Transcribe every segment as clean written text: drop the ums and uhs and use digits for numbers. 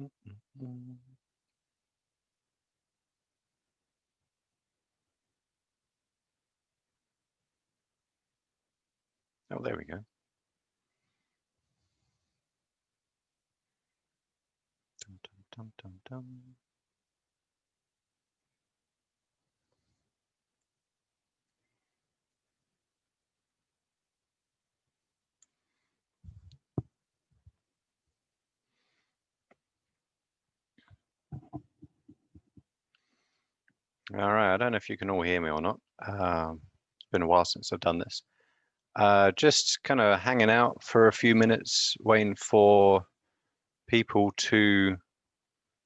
Oh, there we go. Dum, dum, dum, dum. All right, I don't know if you can all hear me or not. It's been a while since I've done this. Just kind of hanging out for a few minutes, waiting for people to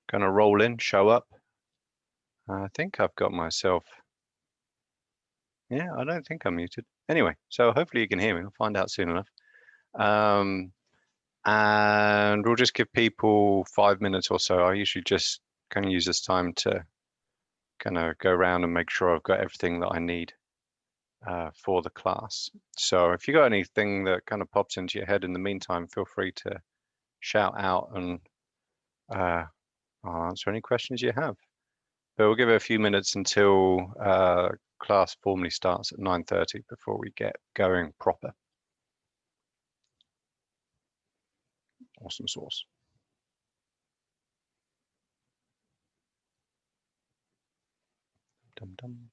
kind of roll in, show up. I think I've got myself. Yeah, I don't think I'm muted. Anyway, so hopefully you can hear me. I'll find out soon enough. And we'll just give people 5 minutes or so. I usually just kind of use this time to kind of go around and make sure I've got everything that I need for the class. So if you got anything that kind of pops into your head in the meantime, feel free to shout out and I'll answer any questions you have. But we'll give it a few minutes until class formally starts at 9:30 before we get going proper. Awesome sauce. Dum dum.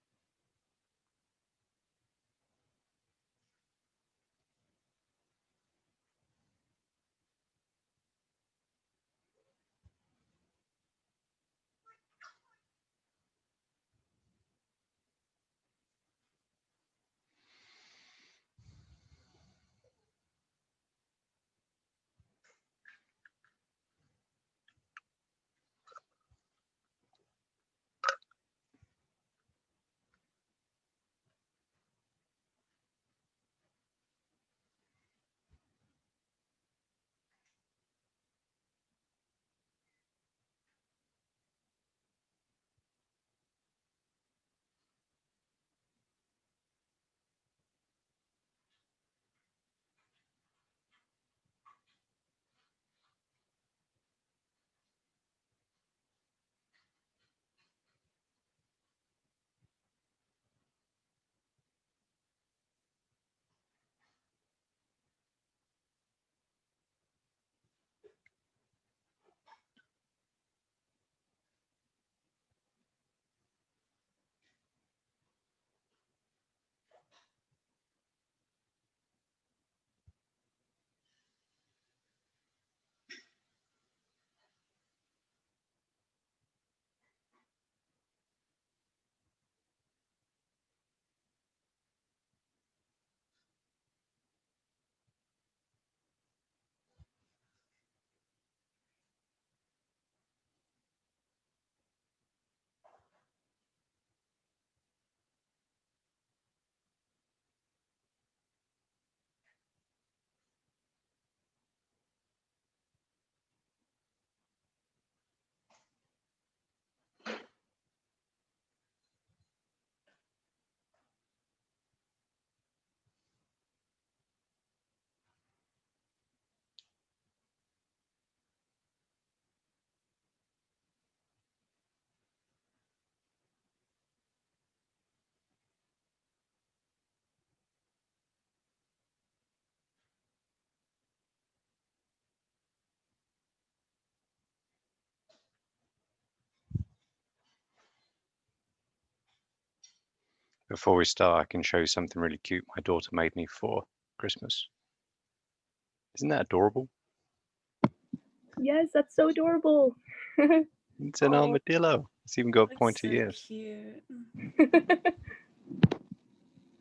Before we start, I can show you something really cute my daughter made me for Christmas. Isn't that adorable? Yes, that's so adorable. It's an armadillo. It's even got pointy ears. Cute. There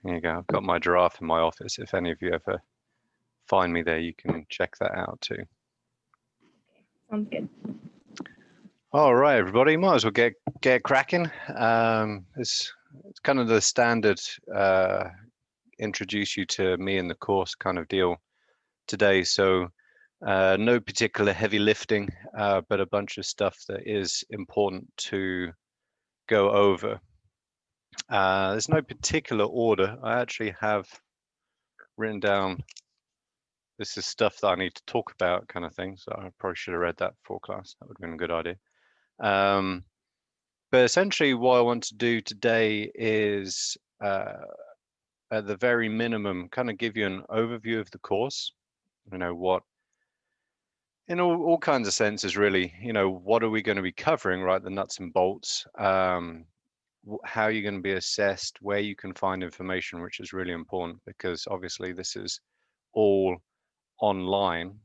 you go. I've got my giraffe in my office. If any of you ever find me there, you can check that out too. Sounds good. All right, everybody, might as well get cracking. It's kind of the standard introduce you to me and the course kind of deal today. So no particular heavy lifting, but a bunch of stuff that is important to go over. There's no particular order. I actually have written down this is stuff that I need to talk about kind of thing. So I probably should have read that before class. That would have been a good idea. But essentially what I want to do today is at the very minimum, kind of give you an overview of the course, what, in all kinds of senses, really, what are we going to be covering, right? The nuts and bolts, how you're going to be assessed, where you can find information, which is really important because obviously this is all online.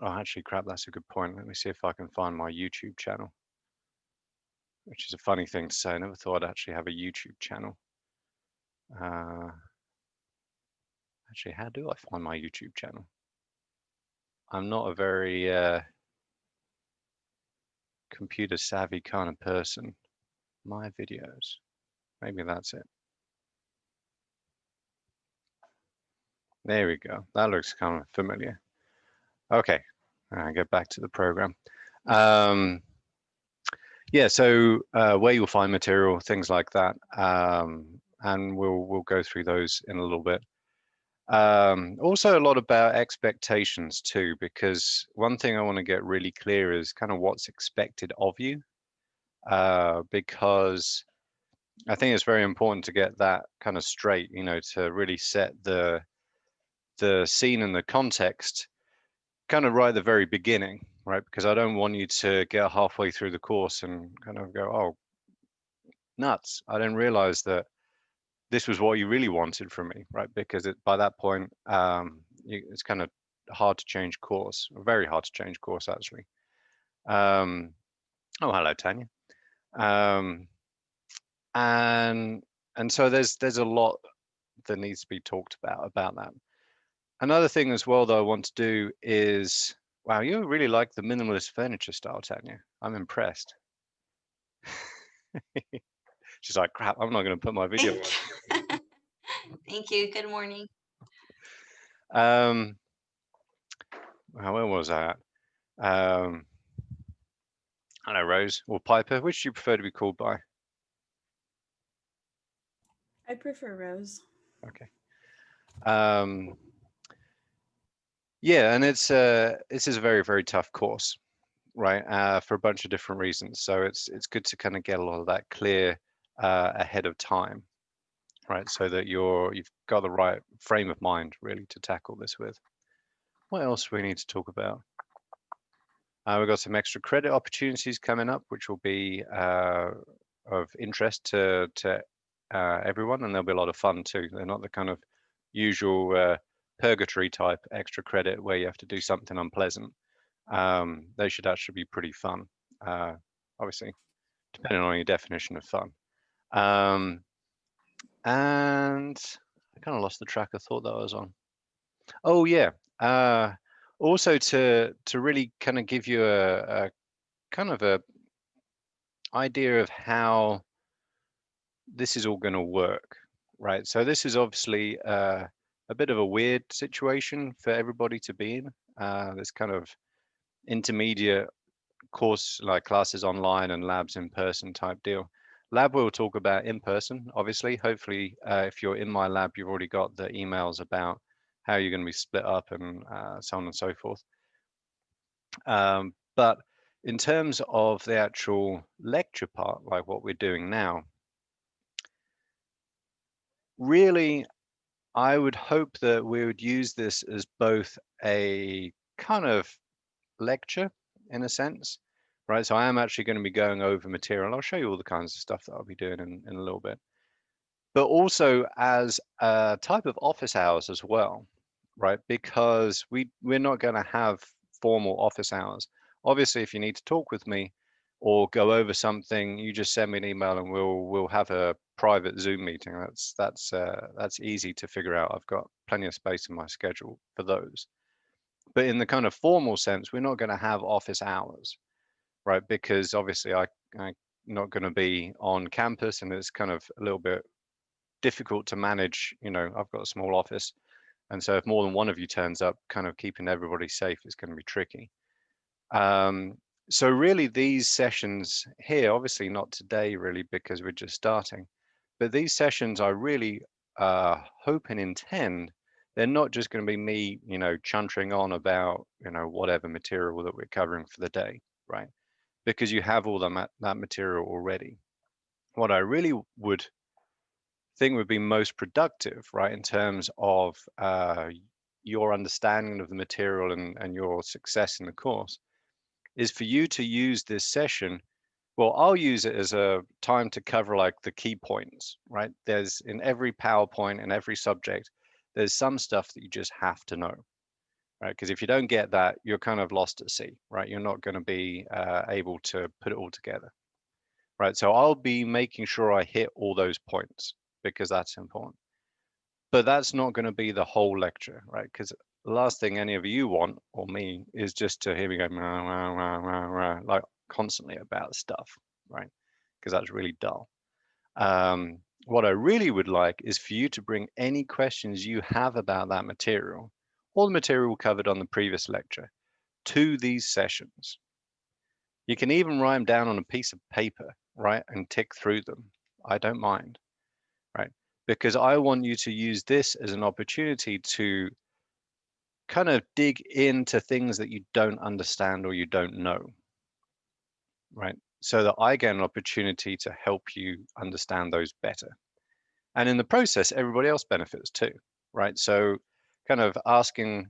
Oh, actually, crap, that's a good point. Let me see if I can find my YouTube channel, which is a funny thing to say. I never thought I'd actually have a YouTube channel. Actually, how do I find my YouTube channel? I'm not a very computer savvy kind of person. My videos, maybe that's it. There we go. That looks kind of familiar. Okay, I'll get back to the program. Yeah, so where you'll find material, things like that, and we'll go through those in a little bit. Also a lot about expectations too, because one thing I want to get really clear is kind of what's expected of you, because I think it's very important to get that kind of straight, to really set the scene and the context kind of right at the very beginning, right? Because I don't want you to get halfway through the course and kind of go, oh, nuts. I didn't realize that this was what you really wanted from me, right? Because by that point, it's kind of hard to change course, very hard to change course, actually. Oh, hello, Tanya. And so there's a lot that needs to be talked about that. Another thing as well that I want to do is, wow, you really like the minimalist furniture style, Tanya. I'm impressed. She's like, crap, I'm not going to put my video on. Thank you. Good morning. Where was I at? Hello, Rose or Piper. Which do you prefer to be called by? I prefer Rose. Okay. Yeah, and this is a very, very tough course, right? For a bunch of different reasons. So it's good to kind of get a lot of that clear ahead of time, right? So that you've got the right frame of mind really to tackle this with. What else do we need to talk about? We've got some extra credit opportunities coming up, which will be of interest to everyone, and there'll be a lot of fun too. They're not the kind of usual purgatory type extra credit where you have to do something unpleasant. They should actually be pretty fun, obviously, depending on your definition of fun. And I kind of lost the track of thought that I was on. Oh yeah. Also to really kind of give you a kind of a idea of how this is all going to work, right? So this is obviously a bit of a weird situation for everybody to be in. This kind of intermediate course, like classes online and labs in person type deal. Lab we'll talk about in person, obviously. Hopefully, if you're in my lab, you've already got the emails about how you're going to be split up and so on and so forth. But in terms of the actual lecture part, like what we're doing now, really, I would hope that we would use this as both a kind of lecture in a sense, right? So I am actually going to be going over material. I'll show you all the kinds of stuff that I'll be doing in a little bit, but also as a type of office hours as well, right? Because we're not going to have formal office hours. Obviously, if you need to talk with me or go over something, you just send me an email and we'll have a private Zoom meeting. That's easy to figure out. I've got plenty of space in my schedule for those. But in the kind of formal sense, we're not going to have office hours, right? Because obviously I'm not going to be on campus and it's kind of a little bit difficult to manage. I've got a small office. And so if more than one of you turns up, kind of keeping everybody safe is going to be tricky. So really these sessions here, obviously not today really, because we're just starting, but these sessions I really hope and intend they're not just going to be me, chuntering on about, whatever material that we're covering for the day, right? Because you have all that material already. What I really would think would be most productive, right, in terms of your understanding of the material and your success in the course, is for you to use this session. Well, I'll use it as a time to cover like the key points, right? There's in every PowerPoint and every subject, there's some stuff that you just have to know, right? Because if you don't get that, you're kind of lost at sea, right? You're not going to be able to put it all together, right? So I'll be making sure I hit all those points because that's important. But that's not going to be the whole lecture, right? Because the last thing any of you want, or me, is just to hear me go rah, rah, rah, rah, rah, like constantly about stuff, right? Because that's really dull. What I really would like is for you to bring any questions you have about that material, all the material covered on the previous lecture, to these sessions. You can even write them down on a piece of paper, right? And tick through them. I don't mind, right? Because I want you to use this as an opportunity to kind of dig into things that you don't understand or you don't know, right? So that I get an opportunity to help you understand those better. And in the process, everybody else benefits too, right? So kind of asking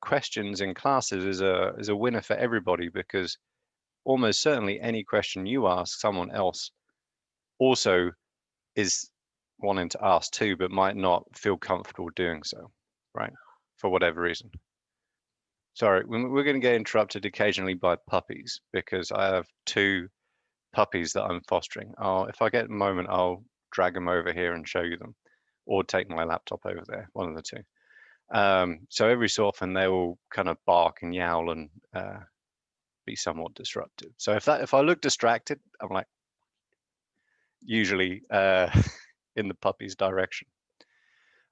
questions in classes is a winner for everybody, because almost certainly any question you ask, someone else also is wanting to ask too, but might not feel comfortable doing so, right? For whatever reason. Sorry, we're going to get interrupted occasionally by puppies because I have 2 puppies that I'm fostering. If I get a moment, I'll drag them over here and show you them, or take my laptop over there, one of the 2. So every so often they will kind of bark and yowl and be somewhat disruptive. So if I look distracted, I'm like usually in the puppy's direction.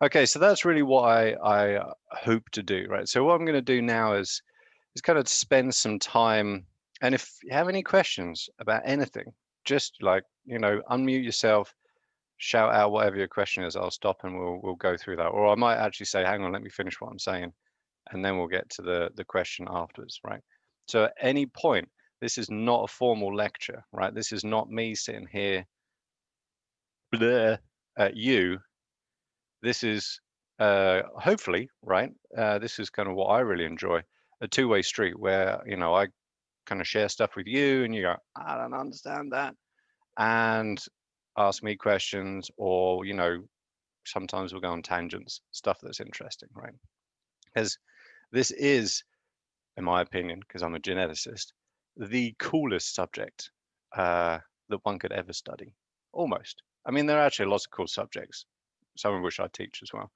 Okay, so that's really what I hope to do, right? So what I'm going to do now is kind of spend some time, and if you have any questions about anything, just like, unmute yourself, shout out whatever your question is. I'll stop and we'll go through that. Or I might actually say, hang on, let me finish what I'm saying, and then we'll get to the question afterwards, right? So at any point, this is not a formal lecture, right? This is not me sitting here bleh, at you. This is hopefully, right? This is kind of what I really enjoy, a two-way street where, I kind of share stuff with you and you go, I don't understand that, and ask me questions, or, sometimes we'll go on tangents, stuff that's interesting, right? Because this is, in my opinion, because I'm a geneticist, the coolest subject that one could ever study, almost. I mean, there are actually lots of cool subjects, some of which I teach as well.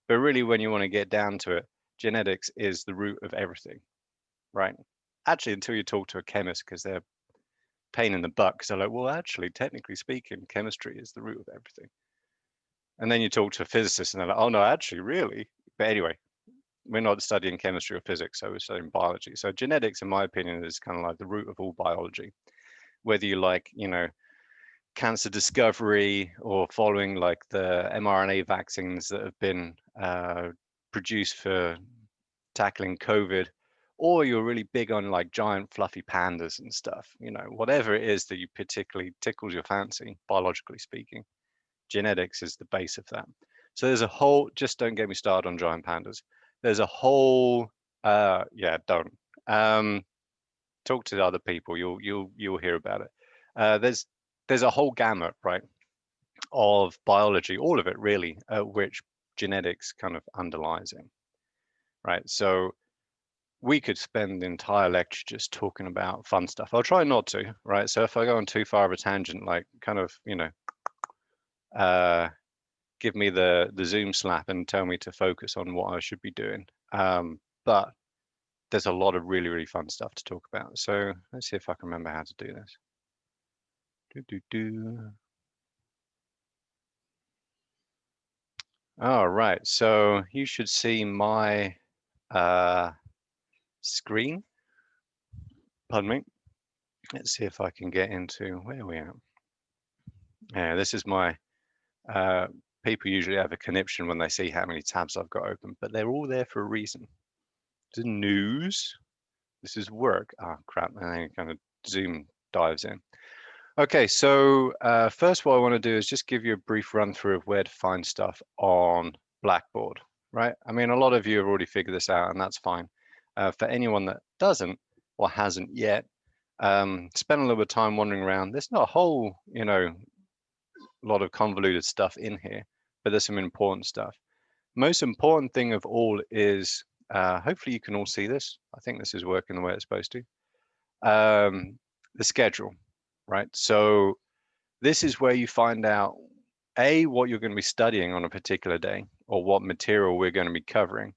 But really, when you want to get down to it, genetics is the root of everything, right? Actually, until you talk to a chemist, because they're pain in the butt, because they're like, well, actually, technically speaking, chemistry is the root of everything. And then you talk to a physicist and they're like, oh no, actually, really? But anyway, we're not studying chemistry or physics, so we're studying biology. So genetics, in my opinion, is kind of like the root of all biology. Whether you like, cancer discovery, or following like the mRNA vaccines that have been produced for tackling COVID, or you're really big on like giant fluffy pandas and stuff, whatever it is that you particularly tickles your fancy, biologically speaking, genetics is the base of that. So there's a whole, just don't get me started on giant pandas. There's a whole, yeah, don't. Talk to other people, you'll hear about it. There's a whole gamut, right, of biology, all of it really, which genetics kind of underlies in, right? So we could spend the entire lecture just talking about fun stuff. I'll try not to, right? So if I go on too far of a tangent, like kind of, give me the Zoom slap and tell me to focus on what I should be doing. But there's a lot of really, really fun stuff to talk about. So let's see if I can remember how to do this. All right, so you should see my screen. Pardon me. Let's see if I can get into, where are we at? Yeah, this is my people usually have a conniption when they see how many tabs I've got open, but they're all there for a reason. This is news. This is work. Ah, crap. And then kind of Zoom dives in. Okay, so first what I want to do is just give you a brief run through of where to find stuff on Blackboard, right? I mean, a lot of you have already figured this out, and that's fine. For anyone that doesn't or hasn't yet, spend a little bit of time wandering around. There's not a whole, lot of convoluted stuff in here, but there's some important stuff. Most important thing of all is, hopefully you can all see this. I think this is working the way it's supposed to. The schedule, right? So this is where you find out, A, what you're going to be studying on a particular day or what material we're going to be covering,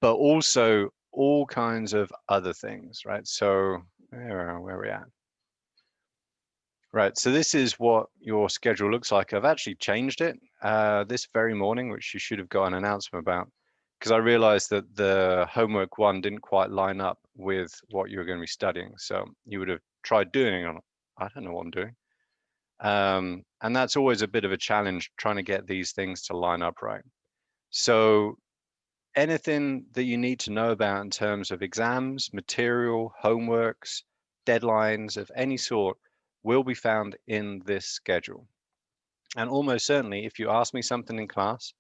but also all kinds of other things, right? So where are we at? Right, so this is what your schedule looks like. I've actually changed it this very morning, which you should have got an announcement about, because I realized that the homework one didn't quite line up with what you were going to be studying. So you would have tried doing it. I don't know what I'm doing. And that's always a bit of a challenge, trying to get these things to line up right. So anything that you need to know about in terms of exams, material, homeworks, deadlines of any sort will be found in this schedule. And almost certainly, if you ask me something in class,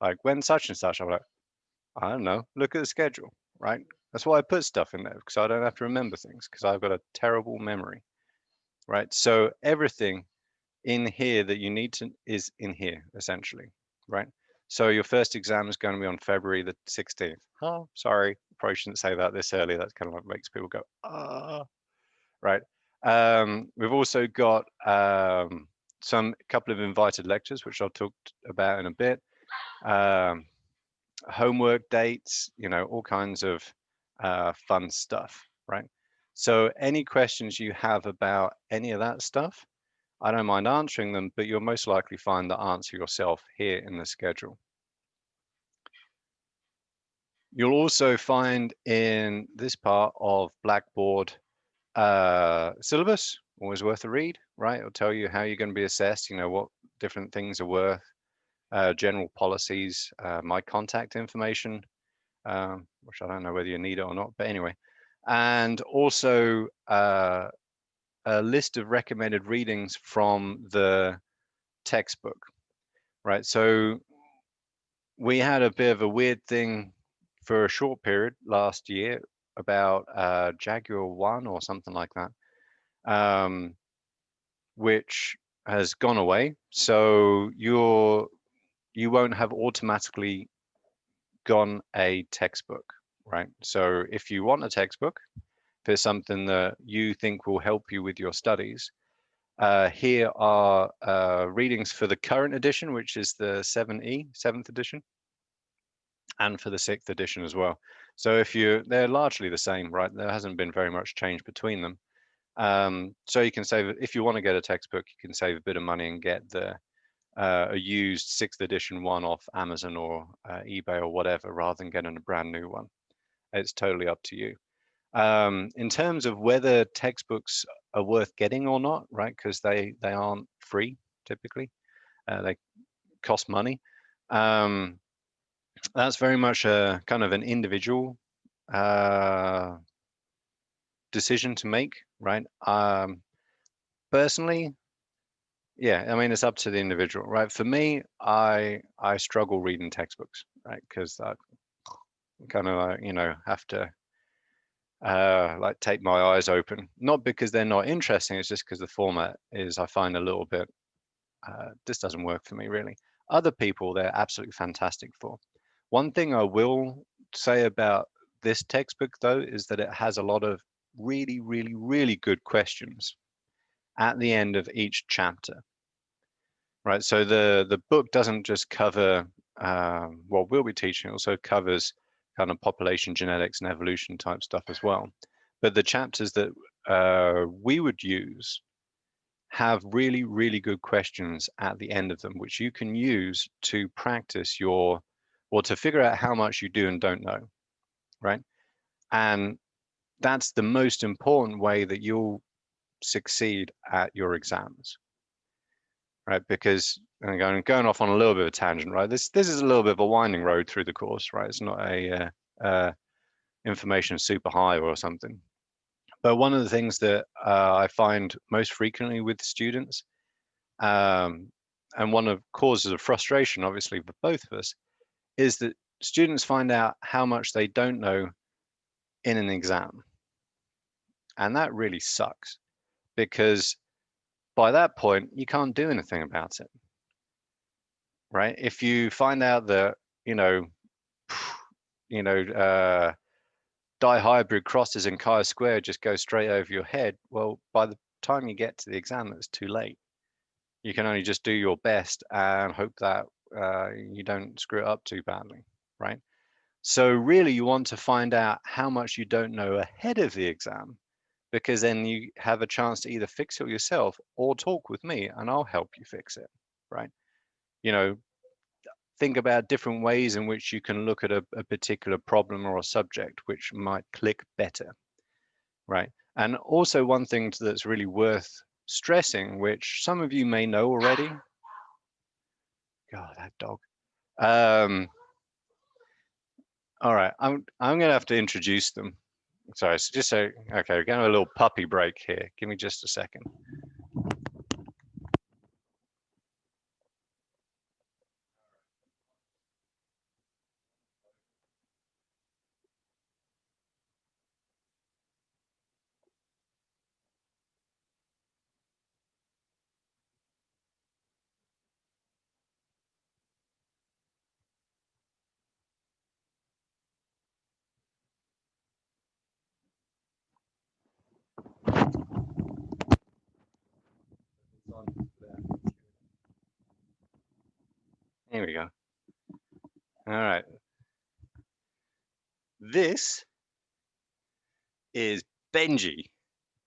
like when such and such, I'm like, I don't know, look at the schedule, right? That's why I put stuff in there, because I don't have to remember things, because I've got a terrible memory, right? So everything in here that you need to is in here, essentially, right? So your first exam is going to be on February the 16th. Oh, sorry, probably shouldn't say that this early. That kind of like makes people go, ah, right? We've also got some couple of invited lectures, which I'll talk about in a bit. Homework dates, all kinds of fun stuff, right? So any questions you have about any of that stuff, I don't mind answering them, but you'll most likely find the answer yourself here in the schedule. You'll also find in this part of Blackboard syllabus, always worth a read, right? It'll tell you how you're going to be assessed, what different things are worth, general policies, my contact information, which I don't know whether you need it or not, but anyway. And also a list of recommended readings from the textbook, right? So we had a bit of a weird thing for a short period last year about Jaguar 1 or something like that, which has gone away. So you won't have automatically gone a textbook, right? So if you want a textbook for something that you think will help you with your studies, here are readings for the current edition, which is the 7E, 7th edition, and for the 6th edition as well. So they're largely the same, right? There hasn't been very much change between them. So you can save, if you want to get a textbook, you can save a bit of money and get a used 6th edition one off Amazon or eBay or whatever, rather than getting a brand new one. It's totally up to you. In terms of whether textbooks are worth getting or not, right? Because they aren't free typically, they cost money. That's very much a kind of an individual decision to make, right? Personally, yeah, I mean, it's up to the individual, right? For me, I struggle reading textbooks, right? Because I kind of, have to like take my eyes open, not because they're not interesting, it's just because the format is, I find a little bit, this doesn't work for me really. Other people, they're absolutely fantastic for. One thing I will say about this textbook though, is that it has a lot of really, really, really good questions at the end of each chapter, right? So the book doesn't just cover what we'll be teaching, it also covers kind of population genetics and evolution type stuff as well. But the chapters that we would use have really, really good questions at the end of them, which you can use to practice or to figure out how much you do and don't know, right? And that's the most important way that you'll succeed at your exams, right? Because I'm going off on a little bit of a tangent, right? This is a little bit of a winding road through the course, right? It's not a information super high or something. But one of the things that I find most frequently with students, and one of causes of frustration, obviously, for both of us, is that students find out how much they don't know in an exam. And that really sucks, because by that point, you can't do anything about it, right? If you find out that, dihybrid crosses and chi-square just go straight over your head, well, by the time you get to the exam, it's too late. You can only just do your best and hope that you don't screw it up too badly, right? So really, you want to find out how much you don't know ahead of the exam, because then you have a chance to either fix it yourself or talk with me and I'll help you fix it, right? Think about different ways in which you can look at a particular problem or a subject which might click better, right? And also one thing that's really worth stressing, which some of you may know already. God, that dog. All right, I'm gonna have to introduce them. Sorry, so just so, okay, we're going to a little puppy break here. Give me just a second. Here we go. All right. This is Benji.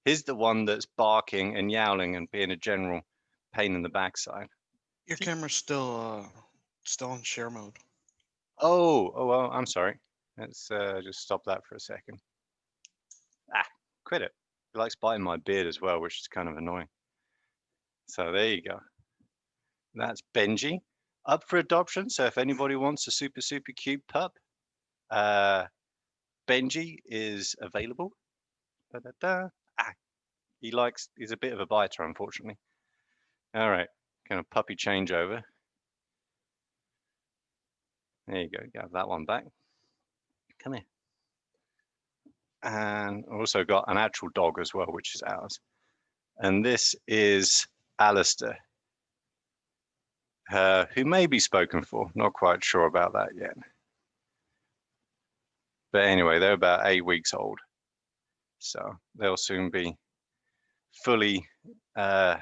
He's the one that's barking and yowling and being a general pain in the backside. Your camera's still on share mode. Oh, well, I'm sorry. Let's just stop that for a second. Quit it. He likes biting my beard as well, which is kind of annoying. So there you go. That's Benji, up for adoption. So if anybody wants a super cute pup, Benji is available. He's a bit of a biter, unfortunately. All right, kind of puppy changeover. There you go, have that one back. Come here. And also got an actual dog as well, which is ours. And this is Alistair, who may be spoken for. Not quite sure about that yet. But anyway, they're about 8 weeks old. So they'll soon be fully, get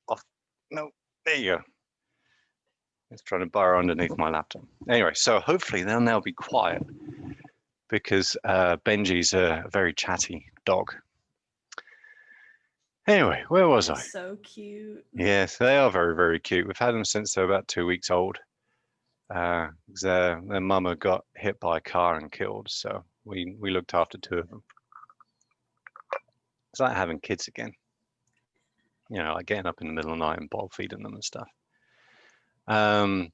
off, no, there you go. It's trying to burrow underneath my laptop. Anyway, so hopefully they'll now be quiet, because Benji's a very chatty dog. Anyway, where was I? So cute. Yes, they are very, very cute. We've had them since they're about 2 weeks old. Their mama got hit by a car and killed, so we looked after 2 of them. It's like having kids again. Like getting up in the middle of the night and bottle feeding them and stuff. All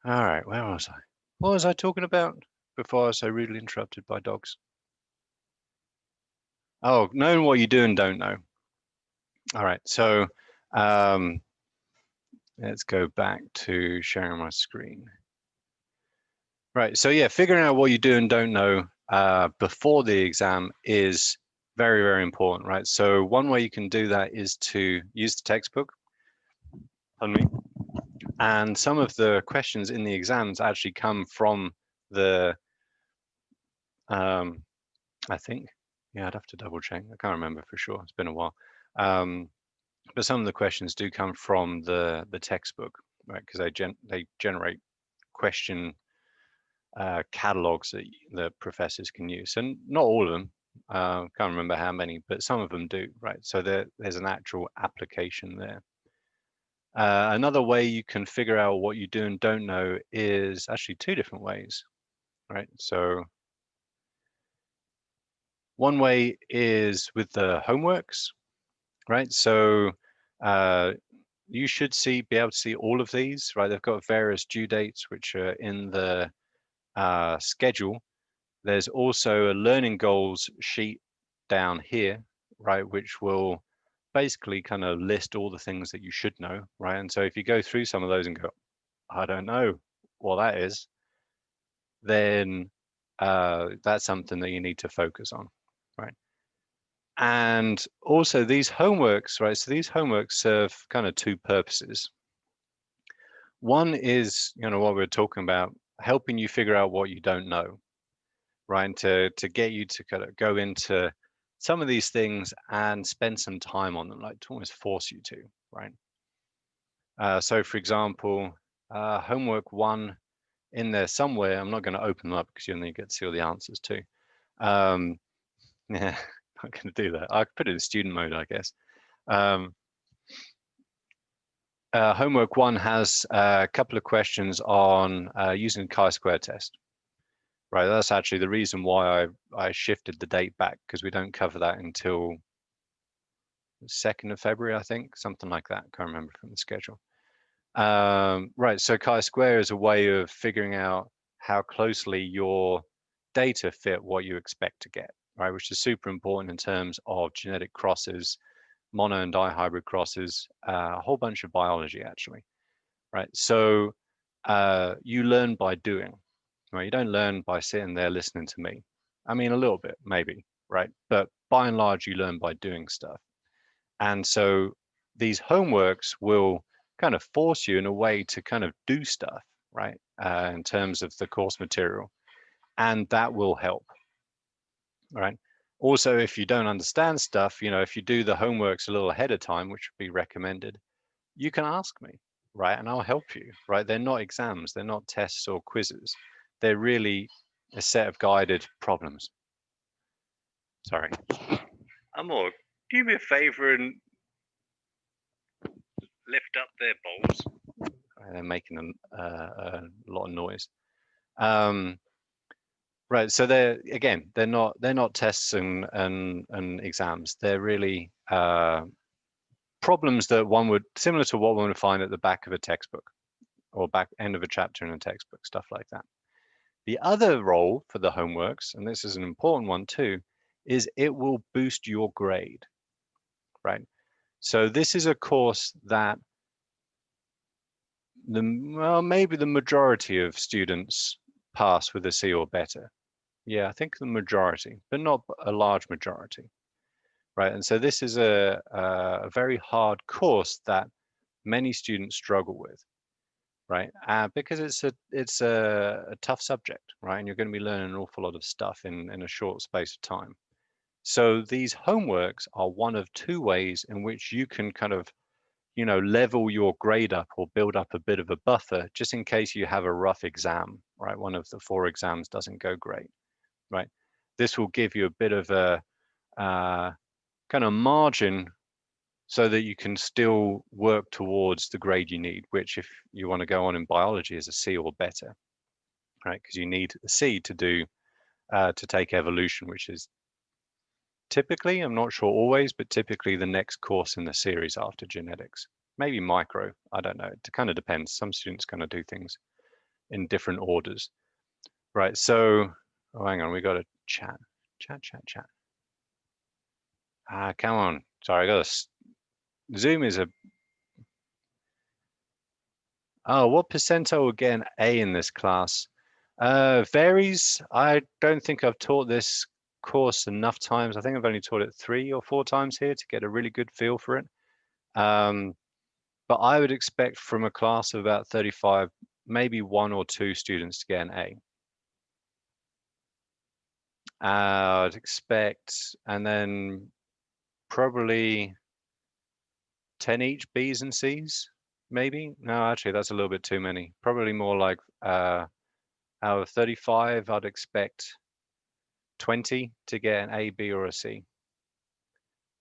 right, where was I? What was I talking about before I was so rudely interrupted by dogs? Oh, knowing what you do and don't know. All right, so let's go back to sharing my screen. Right, so yeah, figuring out what you do and don't know before the exam is very, very important, right? So one way you can do that is to use the textbook. Pardon me. And some of the questions in the exams actually come from the, I think, yeah, I'd have to double check. I can't remember for sure. It's been a while. But some of the questions do come from the textbook, right? Because they generate question catalogs that professors can use. And not all of them, can't remember how many, but some of them do, right? So there's an actual application there. Another way you can figure out what you do and don't know is actually 2 different ways, right? So one way is with the homeworks, right? So you should be able to see all of these, right? They've got various due dates, which are in the schedule. There's also a learning goals sheet down here, right? Which will basically kind of list all the things that you should know, right? And so if you go through some of those and go, I don't know what that is, then that's something that you need to focus on, right? And also these homeworks, right? So these homeworks serve kind of two purposes. One is, you know, what we're talking about, helping you figure out what you don't know, right? And to get you to kind of go into some of these things and spend some time on them, like to almost force you to, right? So for example, homework 1 in there somewhere, I'm not going to open them up because you only get to see all the answers too. Yeah, not going to do that. I could put it in student mode, I guess. Homework 1 has a couple of questions on using the chi-square test. Right, that's actually the reason why I shifted the date back, because we don't cover that until the 2nd of February, I think, something like that. Can't remember from the schedule. Right, so chi-square is a way of figuring out how closely your data fit what you expect to get, right? Which is super important in terms of genetic crosses, mono and dihybrid crosses, a whole bunch of biology actually, right? So you learn by doing, right? You don't learn by sitting there listening to me. I mean, a little bit, maybe, right? But by and large, you learn by doing stuff. And so these homeworks will kind of force you in a way to kind of do stuff, right? In terms of the course material. And that will help, right? Also, if you don't understand stuff, you know, if you do the homeworks a little ahead of time, which would be recommended, you can ask me, right? And I'll help you, right? They're not exams, they're not tests or quizzes. They're really a set of guided problems. Sorry. Amor, do me a favor and lift up their bowls. They're making a lot of noise. Right. So they're not tests and exams. They're really problems that one would, similar to what one would find at the back of a textbook or back end of a chapter in a textbook, stuff like that. The other role for the homeworks, and this is an important one too, is it will boost your grade, right? So this is a course that maybe the majority of students pass with a C or better. Yeah, I think the majority, but not a large majority, right? And so this is a very hard course that many students struggle with, right? Because it's a tough subject, right? And you're going to be learning an awful lot of stuff in a short space of time. So these homeworks are one of two ways in which you can kind of, you know, level your grade up or build up a bit of a buffer just in case you have a rough exam, right? One of the 4 exams doesn't go great, right? This will give you a bit of a kind of margin so that you can still work towards the grade you need, which if you want to go on in biology is a C or better, right? Because you need a C to do, to take evolution, which is typically, I'm not sure always, but typically the next course in the series after genetics. Maybe micro, I don't know. It kind of depends. Some students kind of do things in different orders, right? So, oh, hang on, we got a chat. Come on. Sorry, I got a Zoom is a. Oh, what percentile will get an A in this class? Varies. I don't think I've taught this course enough times. I think I've only taught it 3 or 4 times here to get a really good feel for it. But I would expect from a class of about 35, maybe 1 or 2 students to get an A. I'd expect, and then probably 10 each B's and C's, maybe. No, actually, that's a little bit too many. Probably more like out of 35, I'd expect 20 to get an A, B, or a C.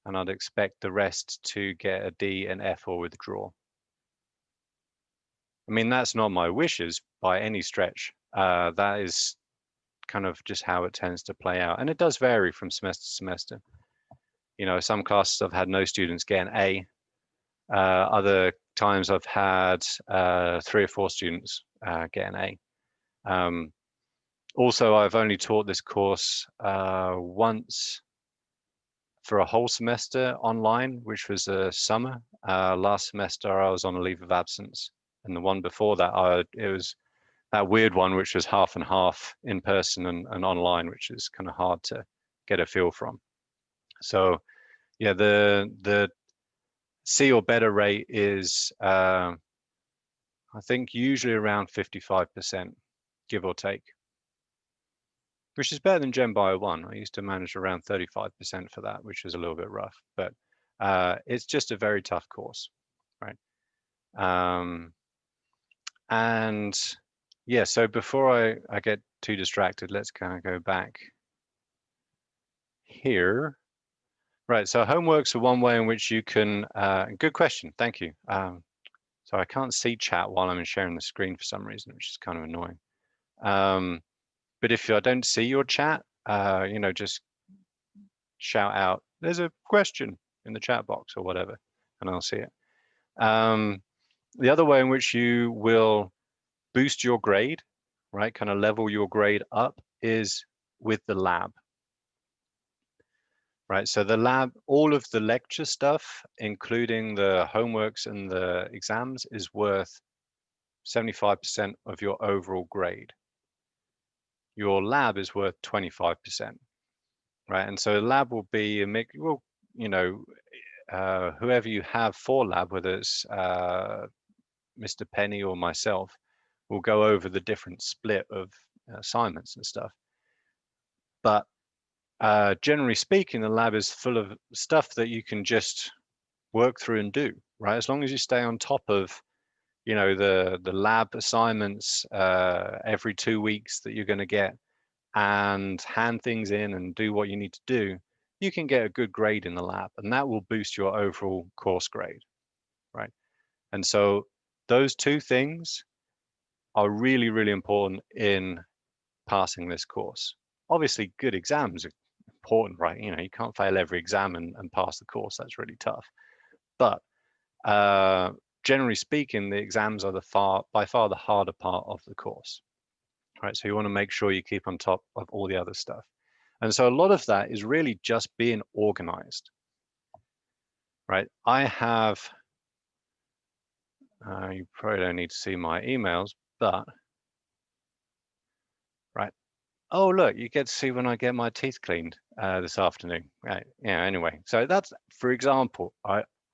And I'd expect the rest to get a D, an F, or withdraw. I mean, that's not my wishes by any stretch. That is kind of just how it tends to play out. And it does vary from semester to semester. some classes I've had no students get an A. Other times I've had 3 or 4 students get an A. Also, I've only taught this course once for a whole semester online, which was a summer. Last semester I was on a leave of absence, and the one before that it was that weird one, which was half and half in person and online, which is kind of hard to get a feel from. So yeah, the C or better rate is I think usually around 55%, give or take, which is better than Gen Bio 1. I used to manage around 35% for that, which was a little bit rough, but it's just a very tough course, right? And yeah, so before I get too distracted, let's kind of go back here. Right, so homeworks are one way in which you can, good question, thank you. So I can't see chat while I'm sharing the screen for some reason, which is kind of annoying. But if I don't see your chat, just shout out, there's a question in the chat box or whatever, and I'll see it. The other way in which you will boost your grade, right, kind of level your grade up, is with the lab. Right, so the lab, all of the lecture stuff, including the homeworks and the exams, is worth 75% of your overall grade. Your lab is worth 25%, right? And so the lab will be a mix, well, whoever you have for lab, whether it's Mr. Penny or myself, will go over the different split of assignments and stuff. But generally speaking, the lab is full of stuff that you can just work through and do, right? As long as you stay on top of, the lab assignments every 2 weeks that you're going to get, and hand things in and do what you need to do, you can get a good grade in the lab, and that will boost your overall course grade, right? And so those 2 things are really, really important in passing this course. Obviously, good exams are important, right? You can't fail every exam and pass the course. That's really tough. But generally speaking, the exams are by far the harder part of the course, right? So you want to make sure you keep on top of all the other stuff. And so a lot of that is really just being organized, right? I have, you probably don't need to see my emails, but, right. Oh, look, you get to see when I get my teeth cleaned this afternoon. Right. Yeah, anyway, so that's, for example,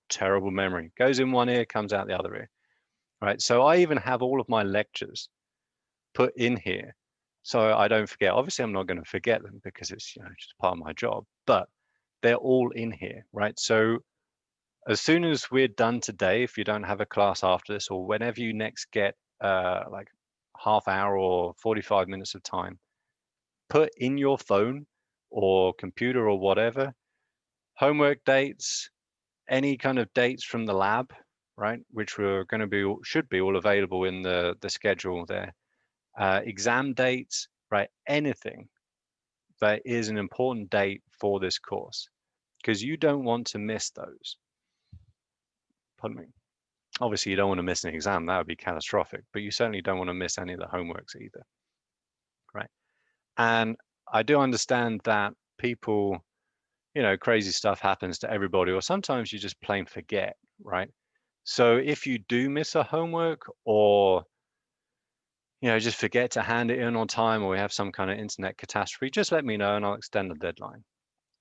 terrible memory. Goes in one ear, comes out the other ear, right? So I even have all of my lectures put in here so I don't forget. Obviously, I'm not going to forget them because it's just part of my job, but they're all in here, right? So as soon as we're done today, if you don't have a class after this, or whenever you next get like half hour or 45 minutes of time, put in your phone or computer or whatever, homework dates, any kind of dates from the lab, right? Which should be all available in the schedule there. Exam dates, right? Anything that is an important date for this course, because you don't want to miss those. Pardon me. Obviously, you don't want to miss an exam. That would be catastrophic, but you certainly don't want to miss any of the homeworks either, right? And I do understand that people, crazy stuff happens to everybody, or sometimes you just plain forget, right? So if you do miss a homework, or just forget to hand it in on time, or we have some kind of internet catastrophe, just let me know and I'll extend the deadline,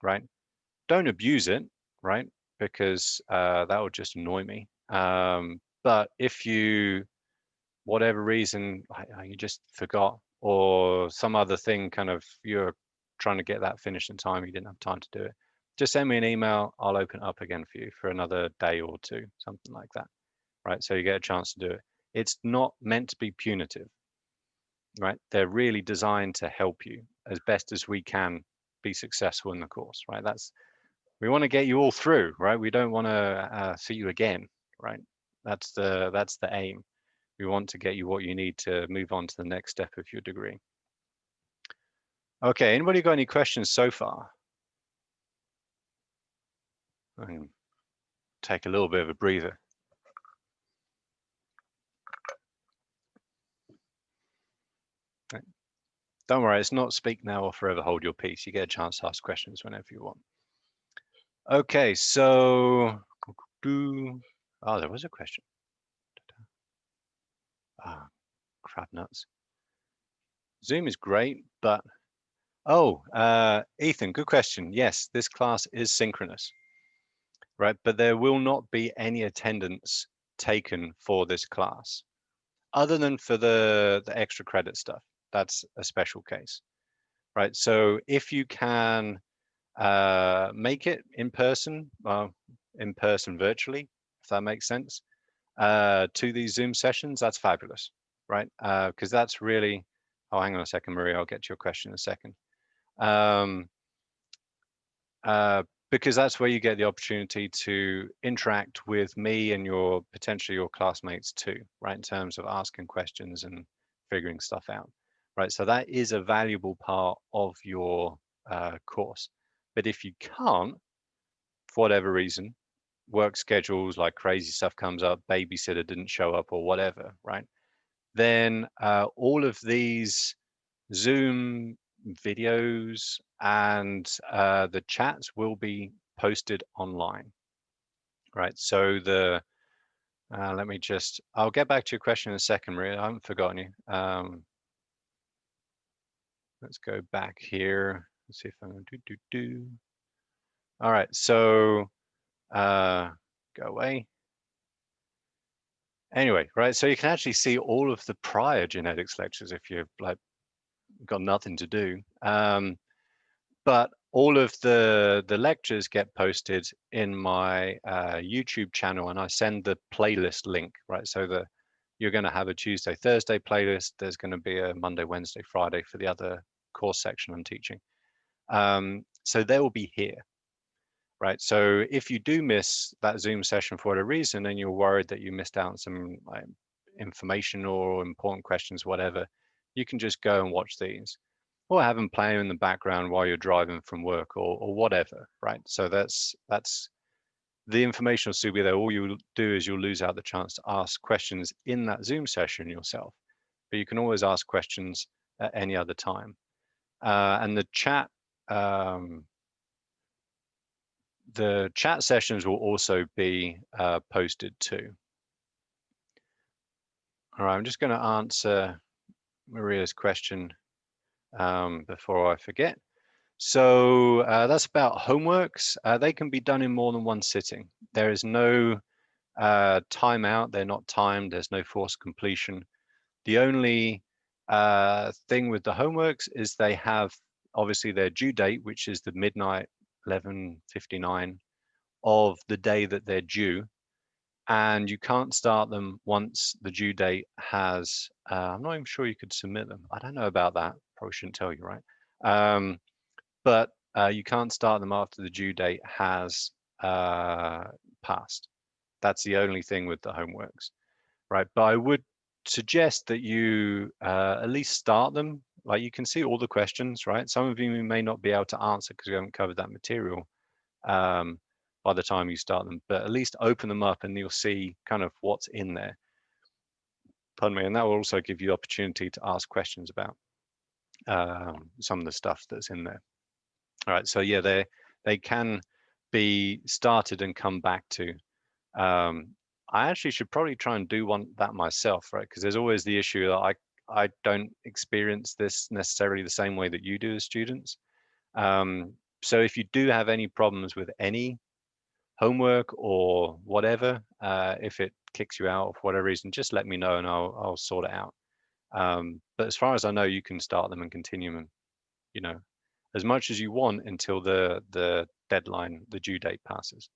right? Don't abuse it, right? Because that would just annoy me. But if you, whatever reason, you just forgot, or some other thing, kind of you're trying to get that finished in time, you didn't have time to do it, just send me an email. I'll open it up again for you for another day or 2, something like that, right? So you get a chance to do it. It's not meant to be punitive, right? They're really designed to help you as best as we can be successful in the course, right? We want to get you all through, right? We don't want to see you again, right? That's the aim. We want to get you what you need to move on to the next step of your degree. Okay, anybody got any questions so far? And take a little bit of a breather. Right. Don't worry, it's not speak now or forever hold your peace. You get a chance to ask questions whenever you want. Okay, so oh, there was a question. Ah, crap nuts. Zoom is great, but oh, Ethan, good question. Yes, this class is synchronous, right? But there will not be any attendance taken for this class, other than for the extra credit stuff. That's a special case, right? So if you can make it in person virtually, if that makes sense, to these Zoom sessions, that's fabulous, right? Because that's really, oh, hang on a second, Maria, I'll get to your question in a second. Because that's where you get the opportunity to interact with me and potentially your classmates too, right? In terms of asking questions and figuring stuff out, right? So that is a valuable part of your course. But if you can't, for whatever reason, work schedules, like crazy stuff comes up, babysitter didn't show up or whatever, right? Then all of these Zoom videos and the chats will be posted online, right? So let me just, I'll get back to your question in a second, Maria. I haven't forgotten you. Let's go back here. Let's see if I'm do. All right, so go away. Anyway, right, so you can actually see all of the prior genetics lectures if you've like got nothing to do. But all of the lectures get posted in my YouTube channel, and I send the playlist link, right? So you're going to have a Tuesday, Thursday playlist. There's going to be a Monday, Wednesday, Friday for the other course section I'm teaching. So they will be here, right? So if you do miss that Zoom session for whatever reason, and you're worried that you missed out on some information or important questions, whatever, you can just go and watch these, or have them playing in the background while you're driving from work or whatever, right? So that's the information will still be there. All you'll do is you'll lose out the chance to ask questions in that Zoom session yourself, but you can always ask questions at any other time. And the chat sessions will also be posted too. All right, I'm just going to answer Maria's question before I forget. So that's about homeworks. They can be done in more than one sitting. There is no timeout. They're not timed. There's no forced completion. The only thing with the homeworks is they have obviously their due date, which is the midnight 11:59 of the day that they're due. And you can't start them once the due date has, I'm not even sure you could submit them. I don't know about that. Probably shouldn't tell you, right? But you can't start them after the due date has passed. That's the only thing with the homeworks, right? But I would suggest that you at least start them. Like you can see all the questions, right? Some of you may not be able to answer because we haven't covered that material by the time you start them, but at least open them up and you'll see kind of what's in there. Pardon me, and that will also give you the opportunity to ask questions about some of the stuff that's in there. All right, so yeah, they can be started and come back to. I actually should probably try and do that myself, right? Because there's always the issue that I don't experience this necessarily the same way that you do as students. So if you do have any problems with any homework or whatever, if it kicks you out for whatever reason, just let me know and I'll sort it out. But as far as I know, you can start them and continue them, you know, as much as you want until the deadline, the due date passes.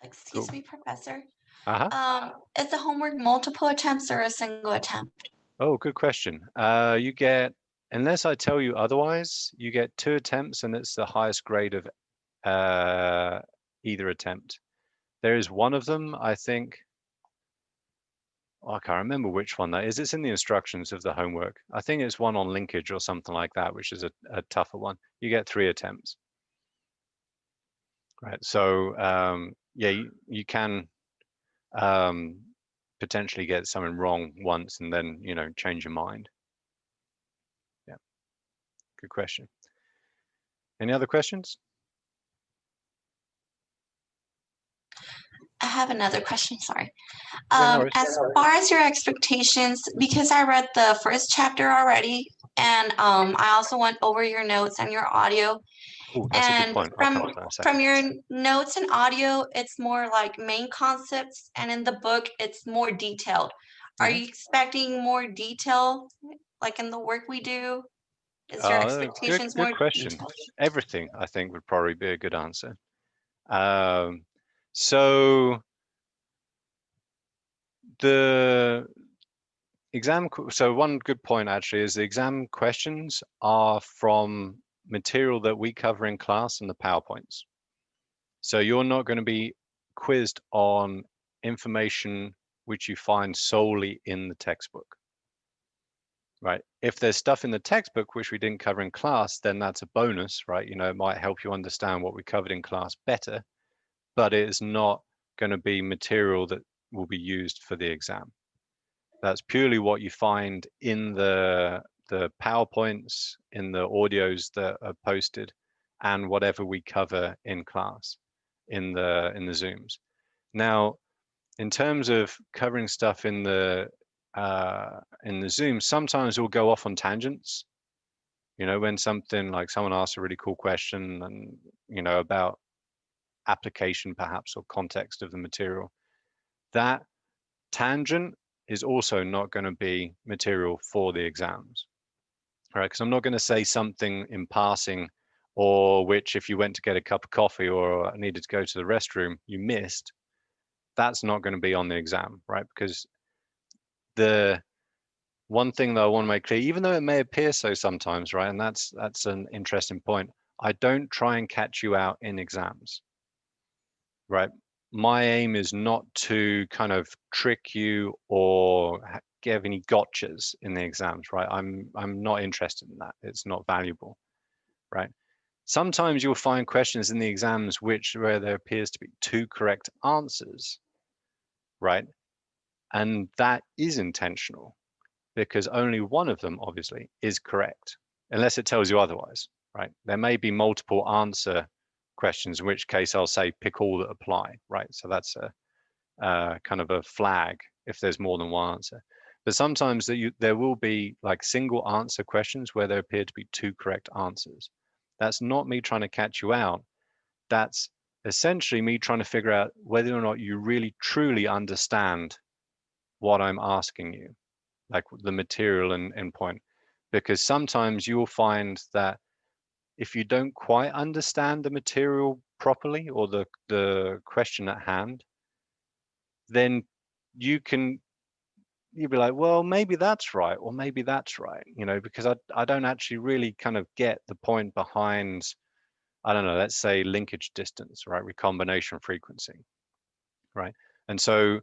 Excuse Cool. me, Professor. Uh-huh. Is the homework multiple attempts or a single attempt? Oh, good question. You get, unless I tell you otherwise, you get 2 attempts and it's the highest grade of either attempt. There is one of them, I think, I can't remember which one that is. It's in the instructions of the homework. I think it's one on linkage or something like that, which is a tougher one. You get 3 attempts. right? So yeah, you can potentially get something wrong once and then, you know, change your mind. Yeah, good question. Any other questions? I have another question, sorry. Yeah, no worries. As far as your expectations, because I read the first chapter already, and I also went over your notes and your audio. Oh, that's a good And point. I'll come to that in a second. from your notes and audio, it's more like main concepts, and in the book, it's more detailed. Are you expecting more detail, like in the work we do? Is your expectations Good more question. detailed? Everything, I think, would probably be a good answer. So the exam, so one good point actually is the exam questions are from material that we cover in class and the PowerPoints. So you're not going to be quizzed on information which you find solely in the textbook. Right. If there's stuff in the textbook which we didn't cover in class, then that's a bonus, right? You know, it might help you understand what we covered in class better, but it is not going to be material that will be used for the exam. That's purely what you find in the PowerPoints, in the audios that are posted, and whatever we cover in class in the Zooms. Now, in terms of covering stuff in the Zoom, sometimes we'll go off on tangents. You know, when something like someone asks a really cool question and, you know, about application perhaps or context of the material, that tangent is also not going to be material for the exams, right? Because I'm not going to say something in passing, or which if you went to get a cup of coffee or needed to go to the restroom, you missed. That's not going to be on the exam, right? Because the one thing that I want to make clear, even though it may appear so sometimes, right? And that's an interesting point. I don't try and catch you out in exams, right? My aim is not to kind of trick you or give any gotchas in the exams, right? I'm not interested in that. It's not valuable, right? Sometimes you'll find questions in the exams where there appears to be two correct answers, right? And that is intentional, because only one of them obviously is correct, unless it tells you otherwise, right? There may be multiple answer questions, in which case I'll say pick all that apply, right? So that's a kind of a flag if there's more than one answer. But sometimes there will be like single answer questions where there appear to be two correct answers. That's not me trying to catch you out. That's essentially me trying to figure out whether or not you really truly understand what I'm asking you, like the material and point. Because sometimes you'll find that if you don't quite understand the material properly or the question at hand, then you'll be like, well, maybe that's right, or maybe that's right, you know, because I don't actually really kind of get the point behind, I don't know, let's say linkage distance, right? Recombination frequency, right? And so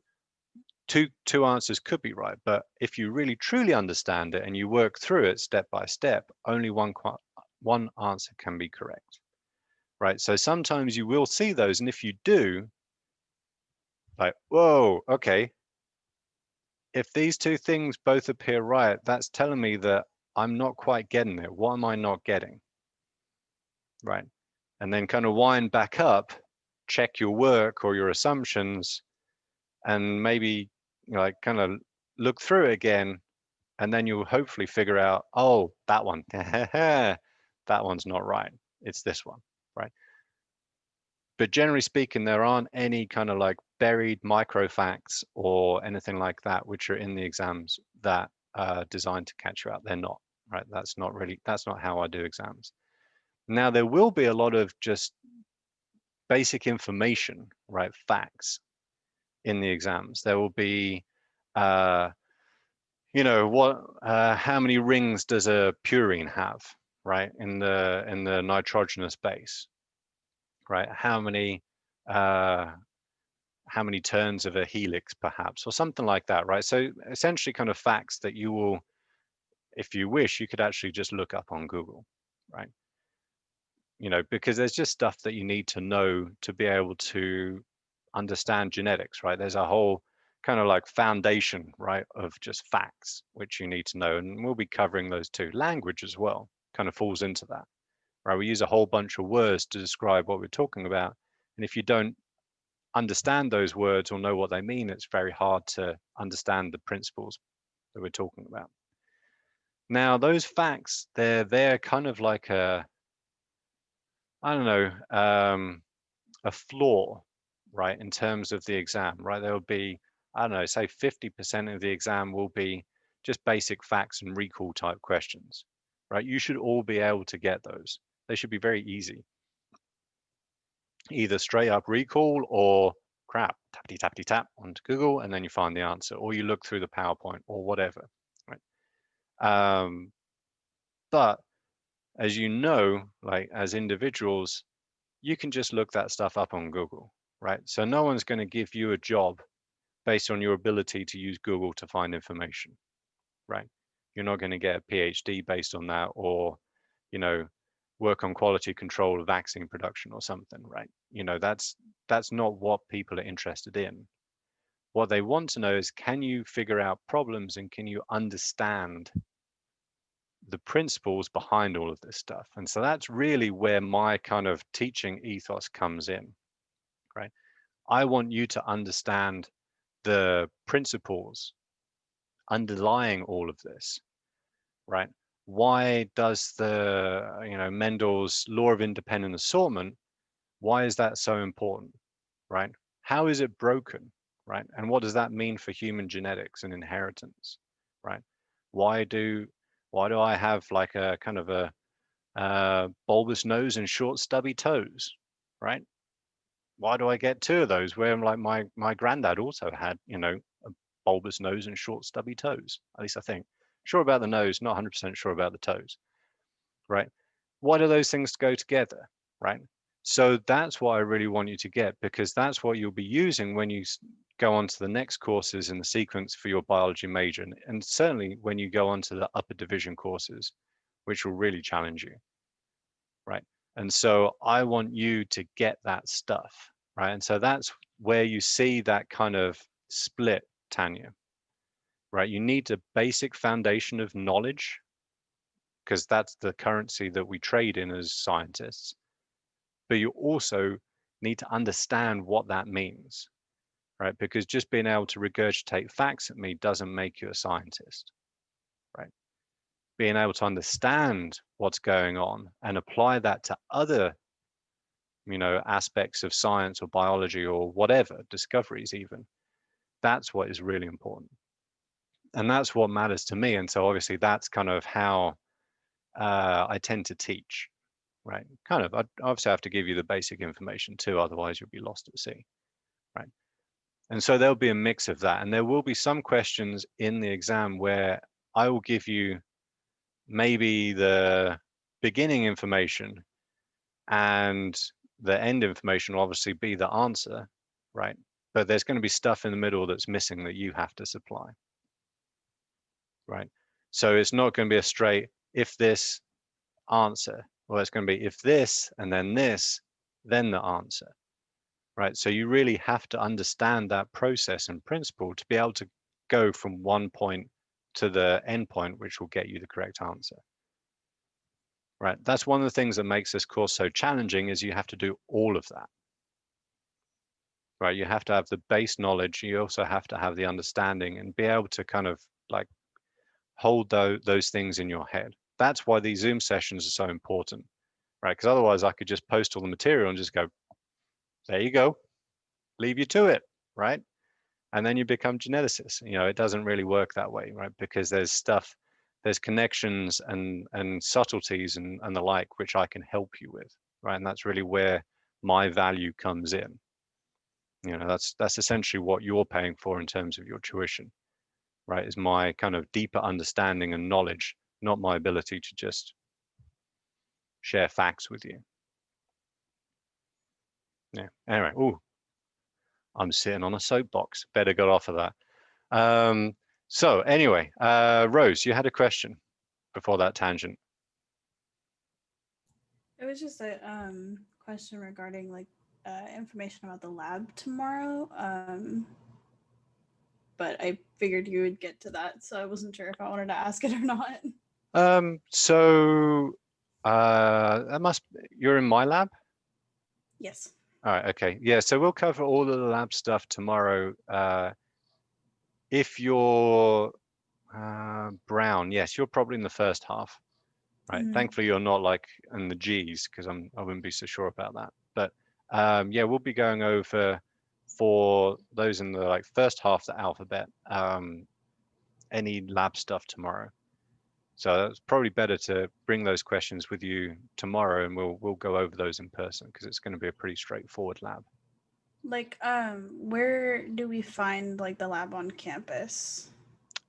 two answers could be right, but if you really truly understand it and you work through it step by step, only one answer can be correct, right? So sometimes you will see those, and if you do, like, whoa, okay, if these two things both appear right, that's telling me that I'm not quite getting it. What am I not getting, right? And then kind of wind back up, check your work or your assumptions, and maybe, you know, like kind of look through it again, and then you'll hopefully figure out, oh, that one, that one's not right. It's this one, right? But generally speaking, there aren't any kind of like buried micro facts or anything like that which are in the exams that are designed to catch you out. They're not, right? That's not how I do exams. Now, there will be a lot of just basic information, right? Facts in the exams. There will be, you know, how many rings does a purine have, right? In the nitrogenous base, right? How many turns of a helix perhaps, or something like that, right? So essentially kind of facts that you will, if you wish, you could actually just look up on Google, right? you know, because there's just stuff that you need to know to be able to understand genetics, right? There's a whole kind of like foundation, right, of just facts, which you need to know. And we'll be covering those too. Language as well kind of falls into that, right? We use a whole bunch of words to describe what we're talking about. And if you don't understand those words or know what they mean, it's very hard to understand the principles that we're talking about. Now, those facts, they're kind of like a, I don't know, a flaw, right, in terms of the exam, right? There will be, I don't know, say 50% of the exam will be just basic facts and recall type questions, right? You should all be able to get those. They should be very easy. Either straight up recall or crap, tappity tappity tap onto Google, and then you find the answer, or you look through the PowerPoint or whatever, right? But as you know, like as individuals, you can just look that stuff up on Google, right? So no one's going to give you a job based on your ability to use Google to find information, right? You're not going to get a PhD based on that, or, you know, work on quality control of vaccine production or something, right? You know, that's not what people are interested in. What they want to know is, can you figure out problems and can you understand the principles behind all of this stuff? And so that's really where my kind of teaching ethos comes in, right? I want you to understand the principles underlying all of this, right? Why does the, you know, Mendel's law of independent assortment, why is that so important, right? How is it broken, right? And what does that mean for human genetics and inheritance, right? Why do I have like a kind of a bulbous nose and short stubby toes, right? Why do I get two of those where like my granddad also had, you know, a bulbous nose and short stubby toes? At least I think. Sure about the nose, not 100% sure about the toes, right? Why do those things go together, right? So that's what I really want you to get, because that's what you'll be using when you go on to the next courses in the sequence for your biology major, and certainly when you go on to the upper division courses, which will really challenge you, right? And so I want you to get that stuff, right? And so that's where you see that kind of split, Tanya, right? You need a basic foundation of knowledge, because that's the currency that we trade in as scientists. But you also need to understand what that means, right? Because just being able to regurgitate facts at me doesn't make you a scientist, right? Being able to understand what's going on and apply that to other, you know, aspects of science or biology or whatever, discoveries even, that's what is really important. And that's what matters to me. And so obviously that's kind of how I tend to teach, right? Kind of, I obviously have to give you the basic information too, otherwise you'll be lost at sea, right? And so there'll be a mix of that. And there will be some questions in the exam where I will give you maybe the beginning information and the end information will obviously be the answer, right? But there's going to be stuff in the middle that's missing that you have to supply, right? So it's not going to be a straight if this answer. Well, it's going to be if this and then this, then the answer, right? So you really have to understand that process and principle to be able to go from one point to the end point, which will get you the correct answer, right? That's one of the things that makes this course so challenging, is you have to do all of that, right? You have to have the base knowledge. You also have to have the understanding and be able to kind of like hold those things in your head. That's why these Zoom sessions are so important, right? Because otherwise I could just post all the material and just go, there you go, leave you to it, right? And then you become geneticists. You know, it doesn't really work that way, right? Because there's stuff, there's connections and subtleties and the like, which I can help you with, right? And that's really where my value comes in. You know, that's essentially what you're paying for in terms of your tuition, right? Is my kind of deeper understanding and knowledge, not my ability to just share facts with you. Yeah. Anyway, oh, I'm sitting on a soapbox. Better get off of that. So anyway, Rose, you had a question before that tangent. It was just a question regarding like information about the lab tomorrow. But I figured you would get to that, so I wasn't sure if I wanted to ask it or not. So you're in my lab? Yes. All right, okay. Yeah, so we'll cover all of the lab stuff tomorrow. If you're brown, yes, you're probably in the first half, right? Mhm. Thankfully, you're not like in the G's because I wouldn't be so sure about that. But yeah, we'll be going over for those in the like first half of the alphabet, any lab stuff tomorrow. So it's probably better to bring those questions with you tomorrow, and we'll go over those in person because it's going to be a pretty straightforward lab. Like, where do we find like the lab on campus?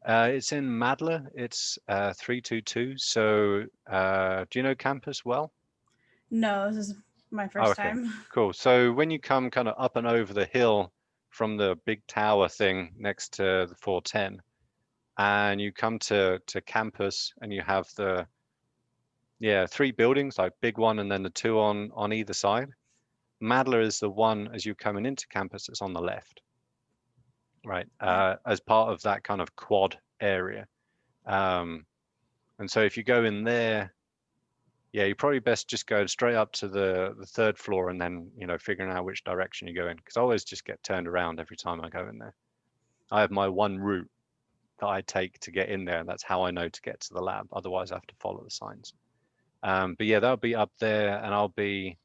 It's in Madler. It's 322. So do you know campus well? No, this is my Oh, first okay, time. cool. So when you come kind of up and over the hill from the big tower thing next to the 410, and you come to campus, and you have the three buildings, like big one and then the two on either side. Madler is the one as you're coming into campus that's on the left, right? As part of that kind of quad area. And so if you go in there, yeah, you probably best just go straight up to the third floor and then, figuring out which direction you go in. Because I always just get turned around every time I go in there. I have my one route that I take to get in there. And that's how I know to get to the lab. Otherwise, I have to follow the signs. But yeah, that'll be up there, and I'll be,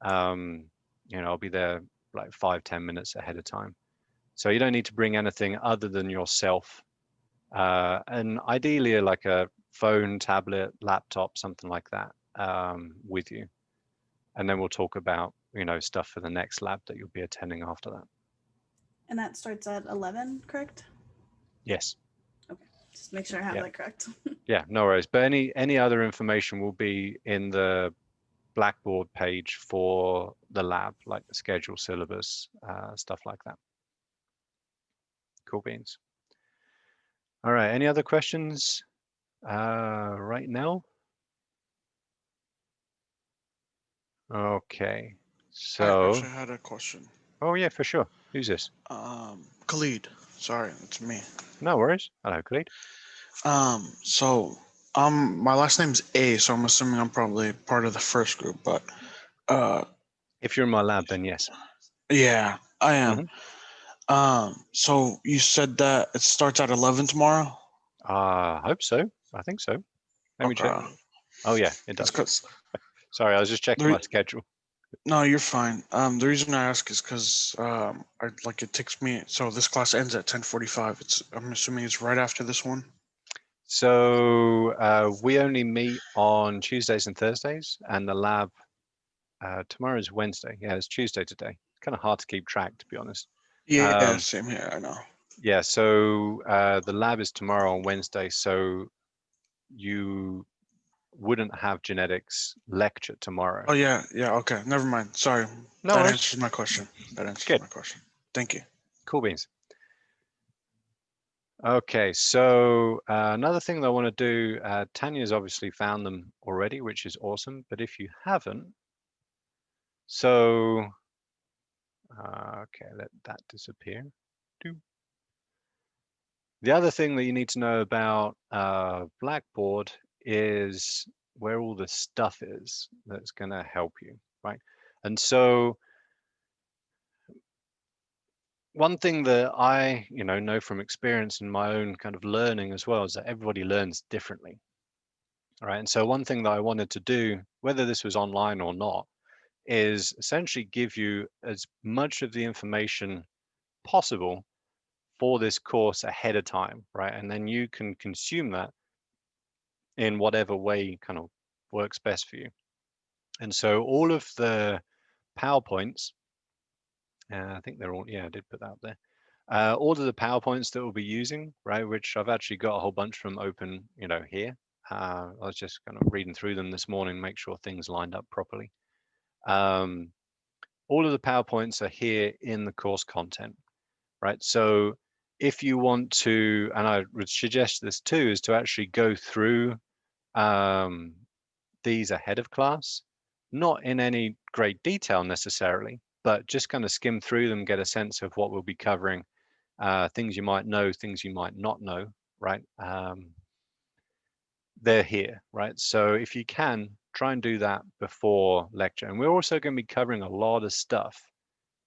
I'll be there like 5-10 minutes ahead of time. So you don't need to bring anything other than yourself, and ideally like a phone, tablet, laptop, something like that, with you. And then we'll talk about, stuff for the next lab that you'll be attending after that. And that starts at 11, correct? Yes. Just make sure I have Yeah. that correct. Yeah, no worries. But any other information will be in the Blackboard page for the lab, like the schedule, syllabus, stuff like that. Cool beans. All right, any other questions right now? Okay, I so, actually had a question. oh yeah, for sure. Who's this? Khalid. Sorry, it's me. No worries. Hello, Khalid. So, my last name's A, so I'm assuming I'm probably part of the first group, but, If you're in my lab, then yes. yeah, I am. So you said that it starts at 11 tomorrow? I hope so. I think so. Let me check. Okay. Oh yeah, it It's does. 'cause Sorry, I was just checking my schedule. no, you're fine. The reason I ask is because it takes me. So this class ends at 10:45. I'm assuming it's right after this one. So we only meet on Tuesdays and Thursdays, and the lab tomorrow is Wednesday. Yeah, it's Tuesday today. Kind of hard to keep track, to be honest. Yeah, same here. I know. Yeah, so the lab is tomorrow on Wednesday, so you wouldn't have genetics lecture tomorrow. Oh yeah. Okay, never mind. Sorry. No That worries. answers my question. Good. My question. Thank you. Cool beans. Okay, so another thing that I want to do, Tanya's obviously found them already, which is awesome. But if you haven't, so okay, let that disappear. The other thing that you need to know about Blackboard is where all the stuff is that's going to help you, right? And so one thing that I, know from experience in my own kind of learning as well is that everybody learns differently, all right? And so one thing that I wanted to do, whether this was online or not, is essentially give you as much of the information possible for this course ahead of time, right? And then you can consume that in whatever way kind of works best for you. And so all of the PowerPoints, I think they're all, yeah, I did put that up there. All of the PowerPoints that we'll be using, right, which I've actually got a whole bunch from open, here. I was just kind of reading through them this morning, make sure things lined up properly. All of the PowerPoints are here in the course content, right? So if you want to, and I would suggest this too, is to actually go through these ahead of class not in any great detail necessarily, but just kind of skim through them, get a sense of what we'll be covering, things you might know, things you might not know, right? They're here, right? So if you can, try and do that before lecture. And we're also going to be covering a lot of stuff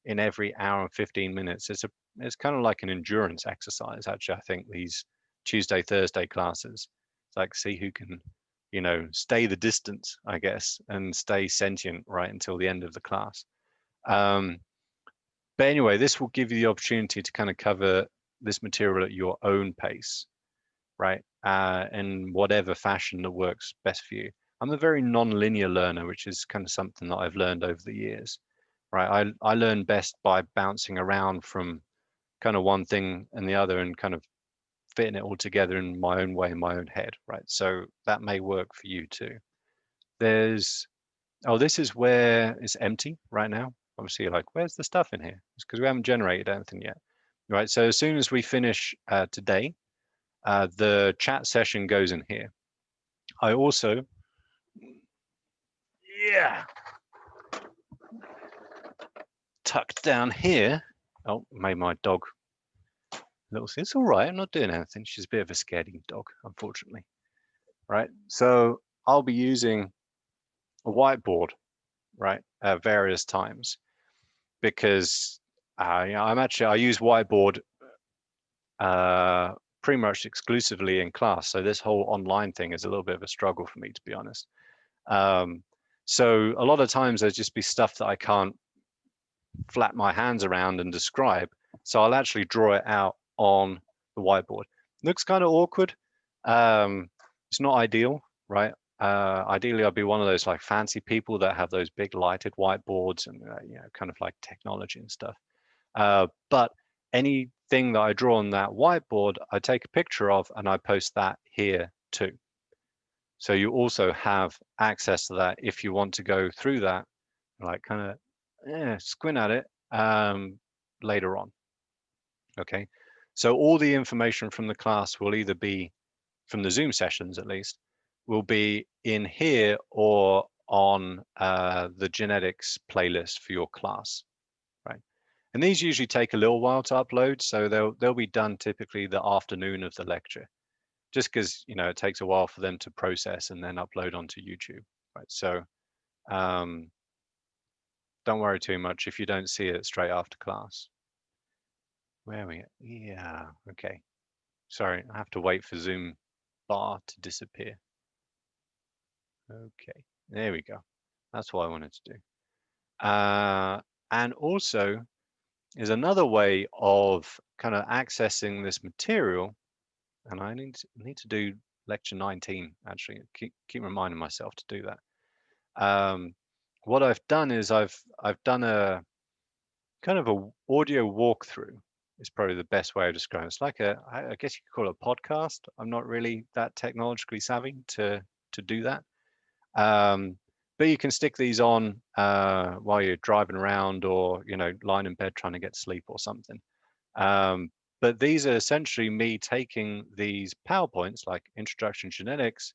in every hour and 15 minutes. It's kind of like an endurance exercise, actually. I think these Tuesday, Thursday classes, it's like see who can, stay the distance, I guess, and stay sentient right until the end of the class. But anyway, this will give you the opportunity to kind of cover this material at your own pace, right? In whatever fashion that works best for you. I'm a very non-linear learner, which is kind of something that I've learned over the years, right? I learn best by bouncing around from kind of one thing and the other and kind of fitting it all together in my own way, in my own head, right? So that may work for you too. This is where it's empty right now. Obviously, you're like, where's the stuff in here? It's because we haven't generated anything yet, right? So as soon as we finish today, the chat session goes in here. I also, tucked down here. Oh, made my dog little. It's all right. I'm not doing anything. She's a bit of a scaredy dog, unfortunately. Right. So I'll be using a whiteboard, right, at various times, because I use whiteboard pretty much exclusively in class. So this whole online thing is a little bit of a struggle for me, to be honest. So a lot of times there's just be stuff that I can't flap my hands around and describe. So I'll actually draw it out on the whiteboard. Looks kind of awkward. It's not ideal, right? Ideally, I'll be one of those like fancy people that have those big lighted whiteboards and kind of like technology and stuff. But anything that I draw on that whiteboard, I take a picture of and I post that here too. So you also have access to that if you want to go through that, like kind of squint at it later on. Okay, so all the information from the class will either be from the Zoom sessions, at least, will be in here or on the genetics playlist for your class, right? And these usually take a little while to upload, so they'll be done typically the afternoon of the lecture, just because it takes a while for them to process and then upload onto YouTube, right? So don't worry too much if you don't see it straight after class. Where are we at? Yeah, okay. Sorry, I have to wait for Zoom bar to disappear. Okay, there we go. That's what I wanted to do. And also, is another way of kind of accessing this material, and I need to do lecture 19, actually. Keep reminding myself to do that. What I've done is I've done a kind of a audio walkthrough. Is probably the best way of describing it. It's like I guess you could call it a podcast. I'm not really that technologically savvy to do that. But you can stick these on while you're driving around or, lying in bed trying to get sleep or something. But these are essentially me taking these PowerPoints like Introduction to Genetics,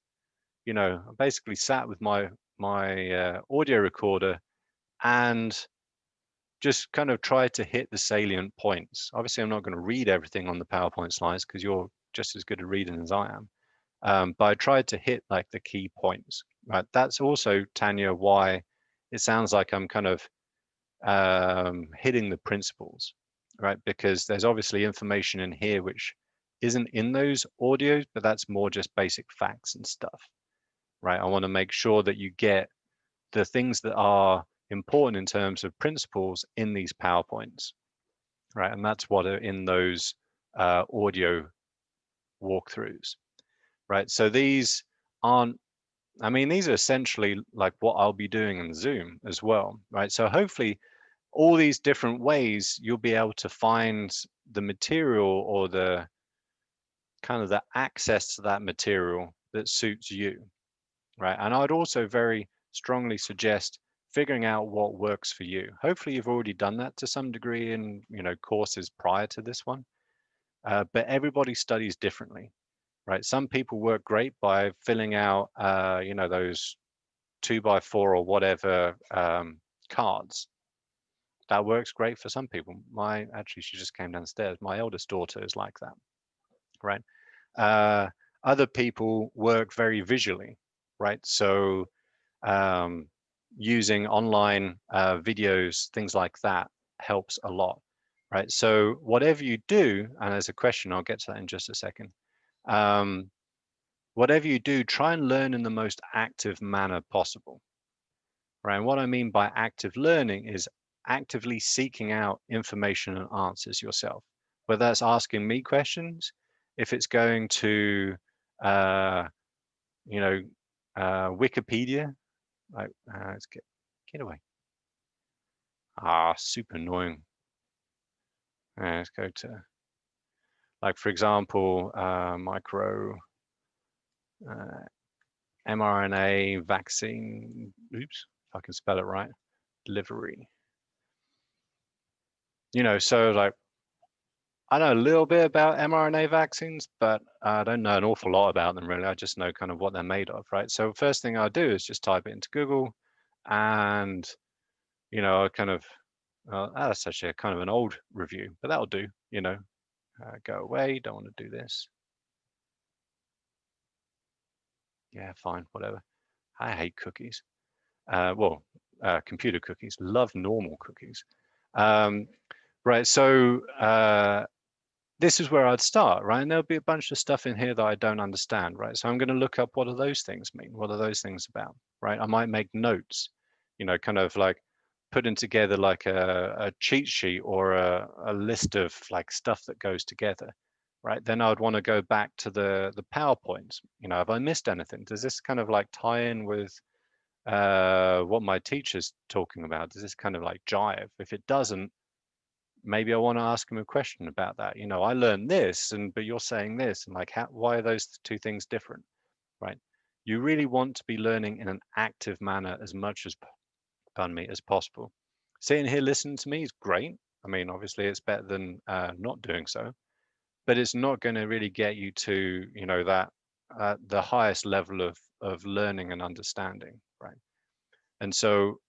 I basically sat with my audio recorder and just kind of try to hit the salient points. Obviously, I'm not going to read everything on the PowerPoint slides because you're just as good at reading as I am. But I tried to hit like the key points. Right. That's also, Tanya, why it sounds like I'm kind of hitting the principles, right? Because there's obviously information in here which isn't in those audios, but that's more just basic facts and stuff, right? I want to make sure that you get the things that are important in terms of principles in these PowerPoints, right? And that's what are in those audio walkthroughs, right? So these aren't, these are essentially like what I'll be doing in Zoom as well, right? So hopefully all these different ways you'll be able to find the material or the kind of the access to that material that suits you, right? And I'd also very strongly suggest figuring out what works for you. Hopefully you've already done that to some degree in courses prior to this one, but everybody studies differently, right? Some people work great by filling out those 2x4 or whatever cards. That works great for some people. Actually, she just came downstairs. My eldest daughter is like that, right? Other people work very visually, right? So using online videos, things like that helps a lot, right? So whatever you do, and there's a question, I'll get to that in just a second. Whatever you do, try and learn in the most active manner possible, right? And what I mean by active learning is actively seeking out information and answers yourself, whether that's asking me questions, if it's going to, Wikipedia, like, let's get away. Super annoying. Let's go to, like, for example, mRNA vaccine, oops, if I can spell it right, delivery. So like, I know a little bit about mRNA vaccines, but I don't know an awful lot about them really. I just know kind of what they're made of, right? So first thing I do is just type it into Google, and I kind of, that's actually kind of an old review, but that'll do. Go away. Don't want to do this. Yeah, fine, whatever. I hate cookies. Computer cookies. Love normal cookies. Right. So this is where I'd start, right? And there'll be a bunch of stuff in here that I don't understand, right? So I'm going to look up, what do those things mean? What are those things about, right? I might make notes, kind of like putting together like a cheat sheet or a list of like stuff that goes together, right? Then I would want to go back to the PowerPoint. Have I missed anything? Does this kind of like tie in with what my teacher's talking about? Does this kind of like jive? If it doesn't, maybe I want to ask him a question about that. I learned this, but you're saying this, and like, why are those two things different, right? You really want to be learning in an active manner as much as, as possible. Sitting here listening to me is great. I mean, obviously it's better than not doing so, but it's not going to really get you to, that the highest level of learning and understanding, right? And so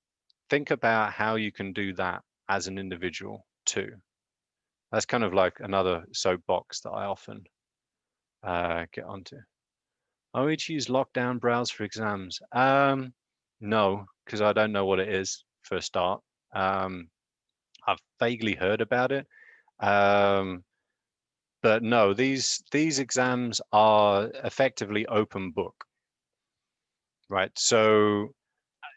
think about how you can do that as an individual too. That's kind of like another soapbox that I often get onto. Are we to use Lockdown Browse for exams? No, because I don't know what it is for a start. I've vaguely heard about it. But no, these exams are effectively open book, right? So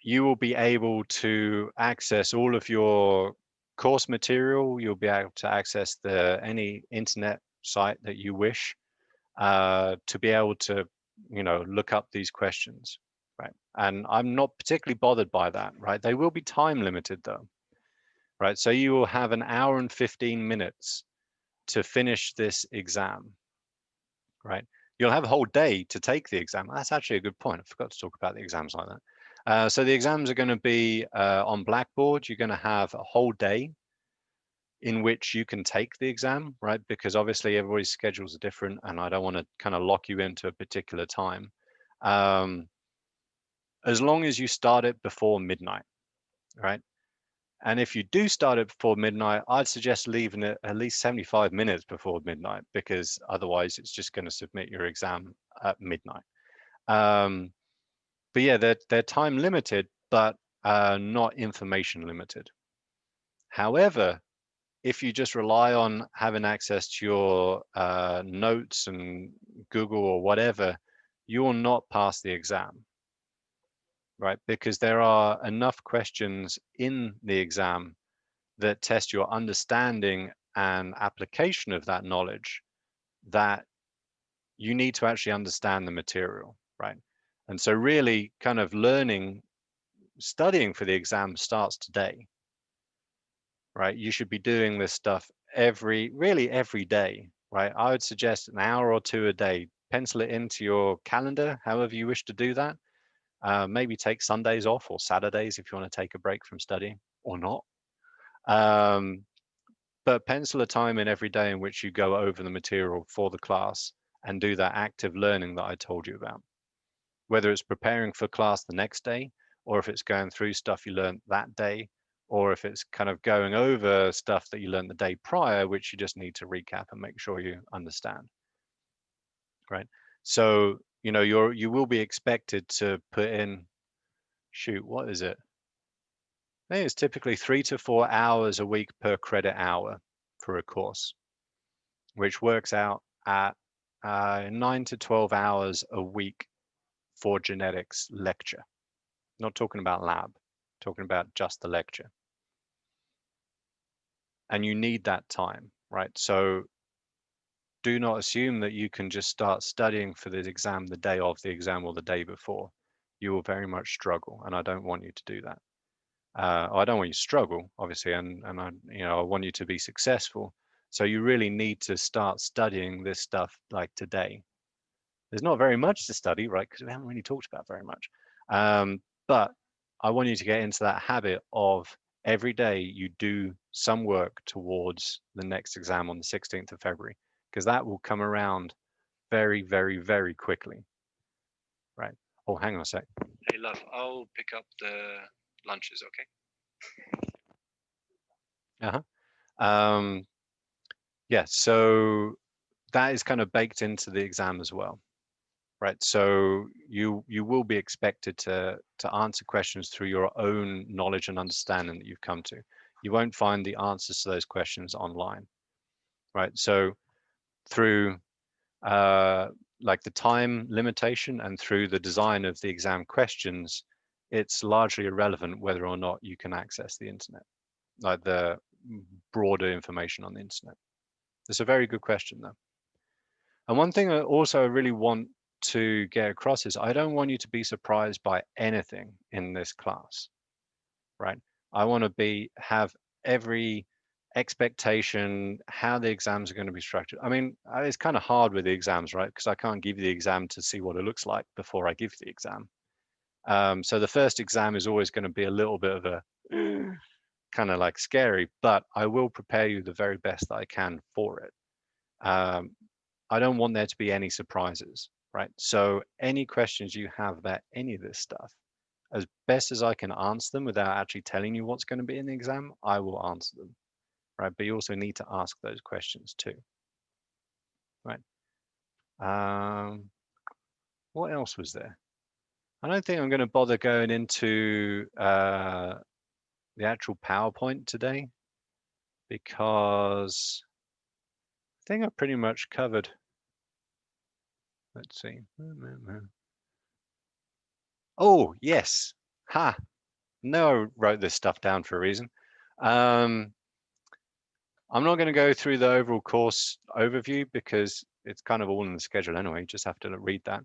you will be able to access all of your course material. You'll be able to access any internet site that you wish to be able to, look up these questions, right? And I'm not particularly bothered by that, right? They will be time limited though, right? So you will have an hour and 15 minutes to finish this exam, right? You'll have a whole day to take the exam. That's actually a good point. I forgot to talk about the exams like that. So the exams are going to be on Blackboard. You're going to have a whole day in which you can take the exam, right? Because obviously everybody's schedules are different, and I don't want to kind of lock you into a particular time. As long as you start it before midnight, right? And if you do start it before midnight, I'd suggest leaving it at least 75 minutes before midnight, because otherwise it's just going to submit your exam at midnight. But yeah, they're time limited, but not information limited. However, if you just rely on having access to your notes and Google or whatever, you will not pass the exam, right? Because there are enough questions in the exam that test your understanding and application of that knowledge that you need to actually understand the material, right? And so really kind of studying for the exam starts today, right? You should be doing this stuff really every day, right? I would suggest an hour or two a day. Pencil it into your calendar, however you wish to do that. Maybe take Sundays off or Saturdays if you want to take a break from studying, or not. But pencil a time in every day in which you go over the material for the class and do that active learning that I told you about. Whether it's preparing for class the next day, or if it's going through stuff you learned that day, or if it's kind of going over stuff that you learned the day prior, which you just need to recap and make sure you understand, right? So, you know, you will be expected to put in, shoot, what is it? I think it's typically 3 to 4 hours a week per credit hour for a course, which works out at 9 to 12 hours a week for genetics lecture. Not talking about lab, talking about just the lecture. And you need that time, right? So do not assume that you can just start studying for the exam the day of the exam or the day before. You will very much struggle, and I don't want you to do that. I don't want you to struggle, obviously, and I, you know, I want you to be successful. So you really need to start studying this stuff like today. There's not very much to study, right? Because we haven't really talked about very much. But I want you to get into that habit of every day you do some work towards the next exam on the 16th of February, because that will come around very, very, very quickly, right? Oh, hang on a sec. Hey, love, I'll pick up the lunches, okay? Yeah, so that is kind of baked into the exam as well, right? So you will be expected to answer questions through your own knowledge and understanding that you've come to. You won't find the answers to those questions online, right? So through like the time limitation and through the design of the exam questions, it's largely irrelevant whether or not you can access the internet, like the broader information on the internet. It's a very good question though. And one thing I also really want to get across is I don't want you to be surprised by anything in this class, right? I want to have every expectation, how the exams are going to be structured. I mean, it's kind of hard with the exams, right? Because I can't give you the exam to see what it looks like before I give the exam. So the first exam is always going to be a little bit of a kind of like scary, but I will prepare you the very best that I can for it. I don't want there to be any surprises, right? So any questions you have about any of this stuff, as best as I can answer them without actually telling you what's going to be in the exam, I will answer them, right? But you also need to ask those questions too, right? What else was there? I don't think I'm going to bother going into the actual PowerPoint today, because I think I pretty much covered. Let's see. Oh, yes. Ha. No, I wrote this stuff down for a reason. I'm not going to go through the overall course overview because it's kind of all in the schedule anyway. You just have to read that.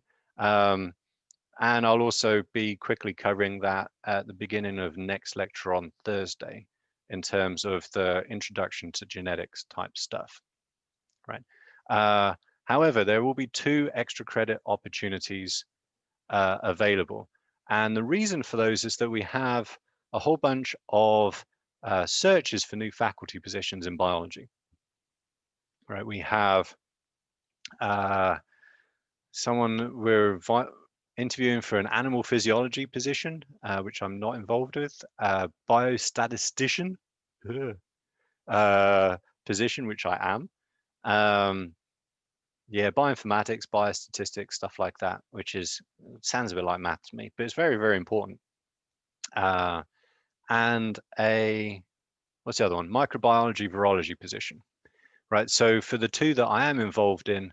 And I'll also be quickly covering that at the beginning of next lecture on Thursday in terms of the introduction to genetics type stuff, right? However, there will be 2 extra credit opportunities available. And the reason for those is that we have a whole bunch of searches for new faculty positions in biology, right? We have someone we're interviewing for an animal physiology position, which I'm not involved with, biostatistician position, which I am. Yeah, bioinformatics, biostatistics, stuff like that, which sounds a bit like math to me, but it's very, very important. And what's the other one? Microbiology, virology position, right? So for the 2 that I am involved in,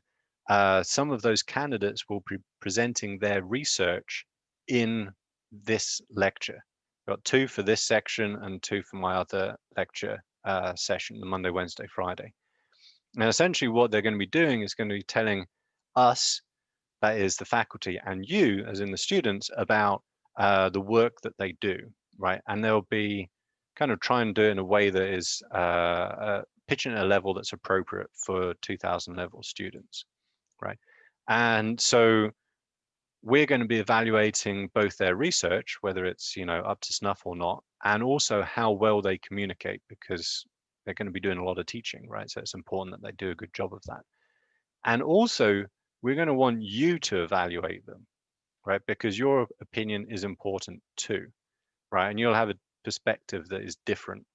some of those candidates will be presenting their research in this lecture. I've got 2 for this section and 2 for my other lecture session, the Monday, Wednesday, Friday. And essentially what they're going to be doing is going to be telling us, that is the faculty, and you, as in the students, about the work that they do, right? And they'll be kind of try and do it in a way that is pitching at a level that's appropriate for 2000 level students, right? And so we're going to be evaluating both their research, whether it's, you know, up to snuff or not, and also how well they communicate, because they're going to be doing a lot of teaching, right? So it's important that they do a good job of that. And also, we're going to want you to evaluate them, right? Because your opinion is important too. right? And you'll have a perspective that is different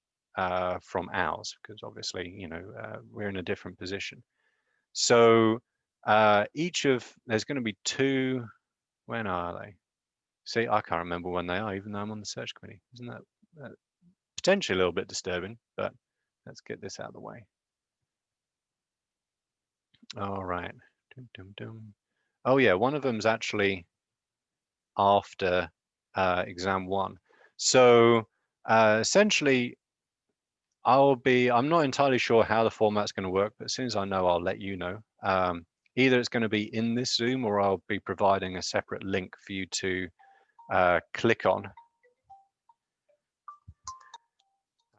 from ours, because obviously, we're in a different position. So there's going to be 2. When are they? See, I can't remember when they are, even though I'm on the search committee. Isn't that potentially a little bit disturbing? But let's get this out of the way. All right. Dum, dum, dum. Oh yeah, one of them's actually after exam 1. So essentially, I'm not entirely sure how the format's going to work, but as soon as I know, I'll let you know. Either it's going to be in this Zoom, or I'll be providing a separate link for you to click on.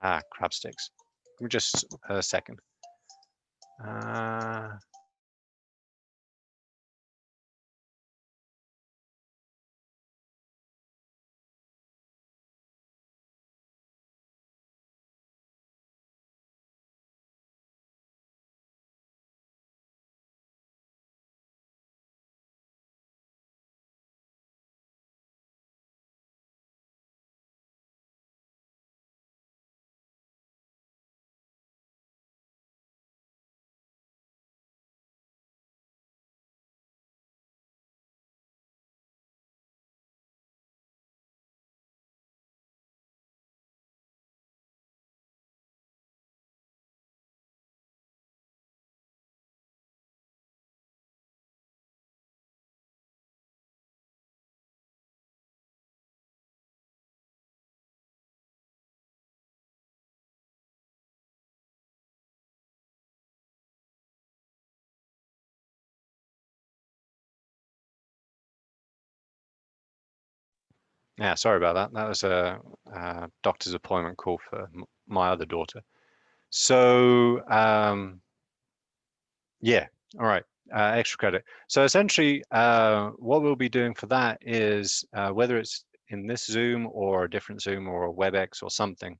Crab sticks. Give me just a second. Yeah, sorry about that. That was a doctor's appointment call for my other daughter. So yeah, all right, extra credit. So essentially, what we'll be doing for that is whether it's in this Zoom or a different Zoom or a WebEx or something,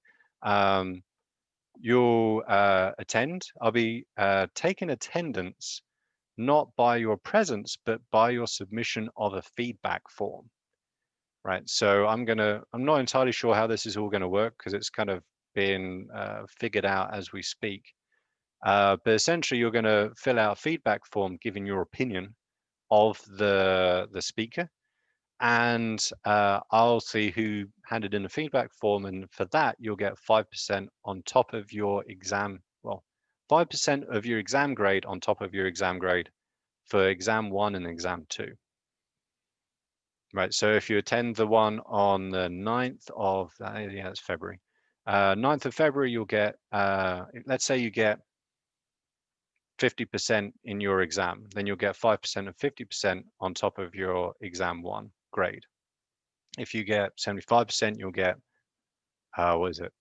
you'll attend. I'll be taking attendance not by your presence, but by your submission of a feedback form. Right, so I'm not entirely sure how this is all going to work, because it's kind of being figured out as we speak. But essentially, you're going to fill out a feedback form giving your opinion of the speaker, and I'll see who handed in a feedback form, and for that you'll get 5% on top of your exam. Well, 5% of your exam grade on top of your exam grade for exam 1 and exam 2. Right, so if you attend the one on the 9th of, yeah, it's February. 9th of February, you'll get, let's say you get 50% in your exam, then you'll get 5% of 50% on top of your exam 1 grade. If you get 75%, you'll get, what is it,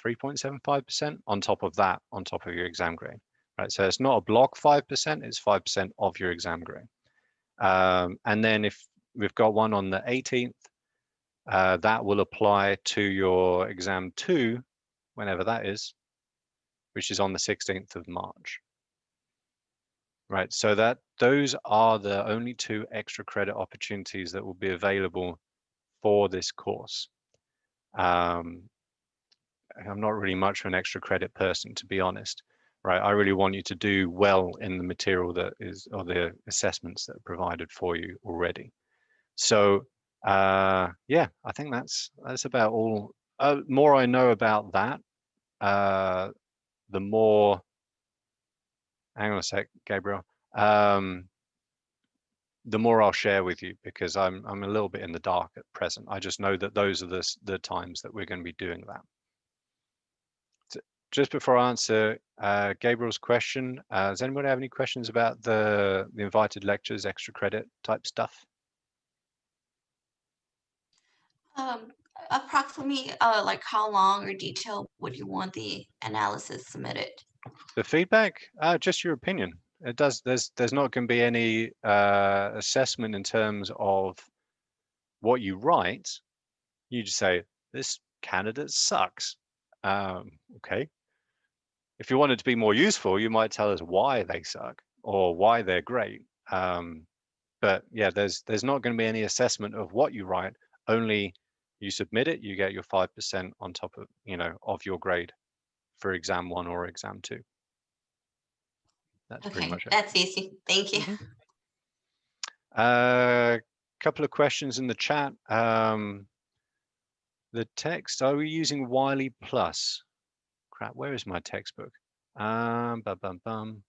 3.75% on top of that, on top of your exam grade. Right, so it's not a block 5%, it's 5% of your exam grade. And then if we've got one on the 18th, that will apply to your exam 2, whenever that is, which is on the 16th of March. Right, so those are the only 2 extra credit opportunities that will be available for this course. I'm not really much of an extra credit person, to be honest. Right, I really want you to do well in the material that is, or the assessments that are provided for you already. So yeah, I think that's about all. More I know about that, the more. Hang on a sec, Gabriel. The more I'll share with you, because I'm a little bit in the dark at present. I just know that those are the times that we're going to be doing that. So just before I answer Gabriel's question, does anybody have any questions about the invited lectures, extra credit type stuff? Approximately, like how long or detailed would you want the analysis submitted? The feedback, just your opinion. There's not going to be any assessment in terms of what you write. You just say, this candidate sucks. Okay. If you wanted to be more useful, you might tell us why they suck or why they're great. But yeah, there's not going to be any assessment of what you write, only you submit it, you get your 5% on top of, of your grade for exam 1 or exam 2. That's pretty Okay, much it. that's easy. Thank you. Couple of questions in the chat. The text, are we using Wiley Plus? Crap, where is my textbook? Bum, bum, bum.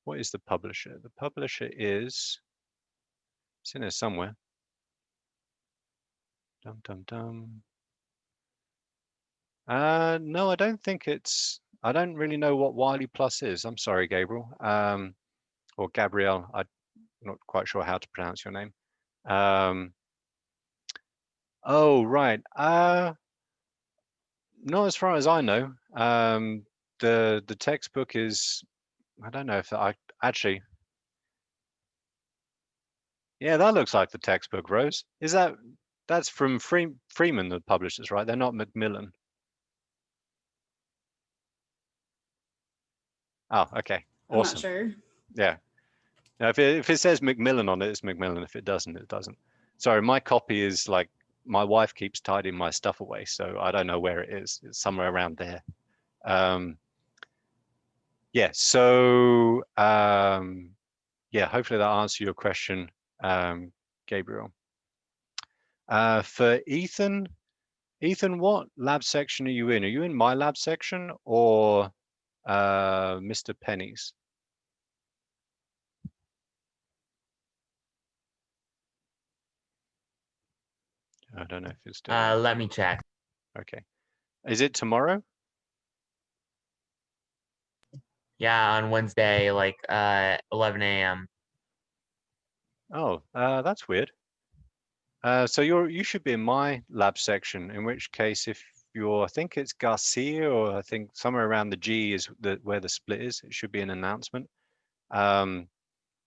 What is the publisher? The publisher is, it's in there somewhere. Dum, dum, dum. No, I don't think it's, I don't really know what Wiley Plus is. I'm sorry, Gabriel. Or Gabrielle, I'm not quite sure how to pronounce your name. Oh, right. Not as far as I know. The textbook is, I don't know if I actually, yeah, that looks like the textbook, Rose. Is that's from Freeman, the publishers, right? They're not Macmillan. Oh, okay. I'm Awesome. not sure. Yeah. Now, if it says Macmillan on it, it's Macmillan. If it doesn't, it doesn't. Sorry, my copy is like, my wife keeps tidying my stuff away, so I don't know where it is. It's somewhere around there. Yeah, so yeah, hopefully that answers your question, Gabriel. For Ethan, what lab section are you in? Are you in my lab section or Mr. Penny's? I don't know if it's still. Let me check. Okay. Is it tomorrow? Yeah, on Wednesday, like 11 a.m. Oh, that's weird. So you should be in my lab section, in which case if I think it's Garcia, or I think somewhere around the G is where the split is. It should be an announcement. But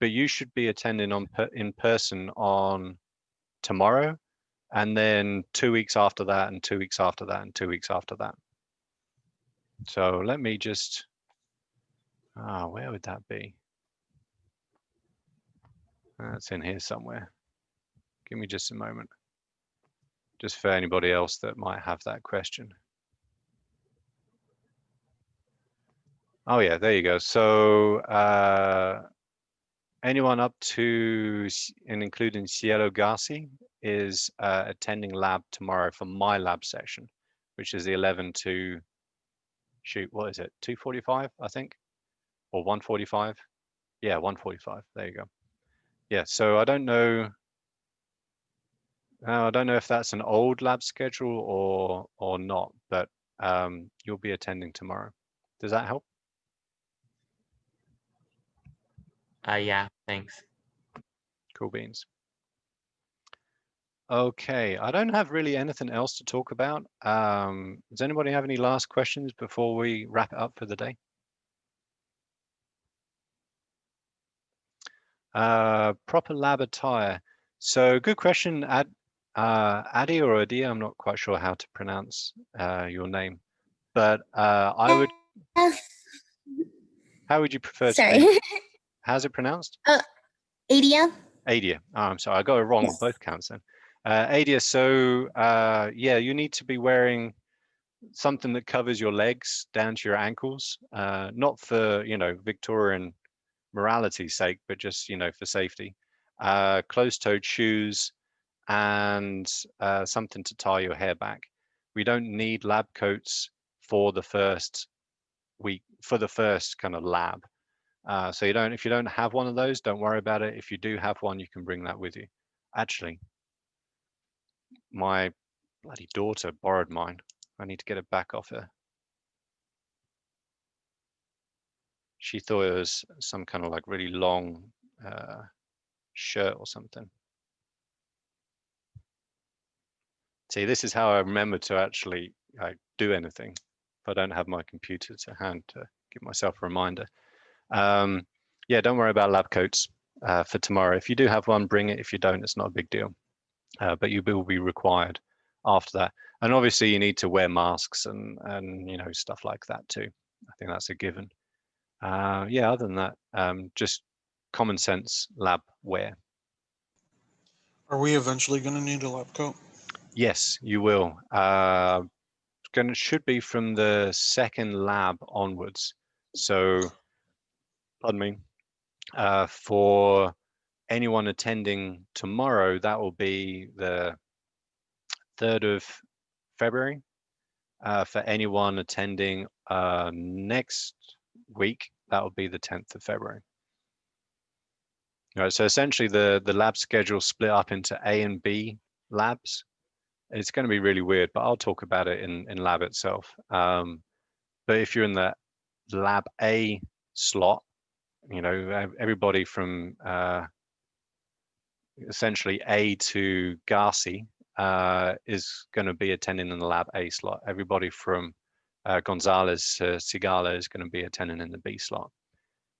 you should be attending in person on tomorrow, and then 2 weeks after that, and 2 weeks after that, and 2 weeks after that. So let me just, where would that be? That's in here somewhere. Give me just a moment. Just for anybody else that might have that question. Oh yeah, there you go. So anyone up to and including Cielo Garci is attending lab tomorrow for my lab section, which is the 11 to, shoot, what is it, 2:45, I think, or 1:45? Yeah, 1:45. There you go. Yeah, so I don't know. I don't know if that's an old lab schedule or not, but you'll be attending tomorrow. Does that help? Yeah, thanks. Cool beans. Okay, I don't have really anything else to talk about. Does anybody have any last questions before we wrap it up for the day? Proper lab attire. So good question, Adi or Adia, I'm not quite sure how to pronounce your name, but I would, how would you prefer to Sorry. say? How's it pronounced? Adia. Adia. Oh, I'm sorry, I got it wrong on both counts then. Adia, so yeah, you need to be wearing something that covers your legs down to your ankles, not for, Victorian morality's sake, but just, for safety. Closed-toed shoes and something to tie your hair back. We don't need lab coats for the first week, for the first kind of lab. So if you don't have one of those, don't worry about it. If you do have one, you can bring that with you. Actually, my bloody daughter borrowed mine. I need to get it back off her. She thought it was some kind of like really long shirt or something. See, this is how I remember to actually do anything if I don't have my computer to hand to give myself a reminder. Yeah, don't worry about lab coats for tomorrow. If you do have one, bring it. If you don't, it's not a big deal. But you will be required after that. And obviously you need to wear masks and stuff like that too. I think that's a given. Yeah, other than that, just common sense lab wear. Are we eventually going to need a lab coat? Yes, you will. Should be from the second lab onwards. So, pardon me. For anyone attending tomorrow, that will be the 3rd of February. For anyone attending next week, that will be the 10th of February. All right, so essentially the lab schedule split up into A and B labs. It's going to be really weird, but I'll talk about it in lab itself. But if you're in the lab A slot, you know, everybody from essentially A to Garci is going to be attending in the lab A slot. Everybody from Gonzalez to Sigala is going to be attending in the B slot.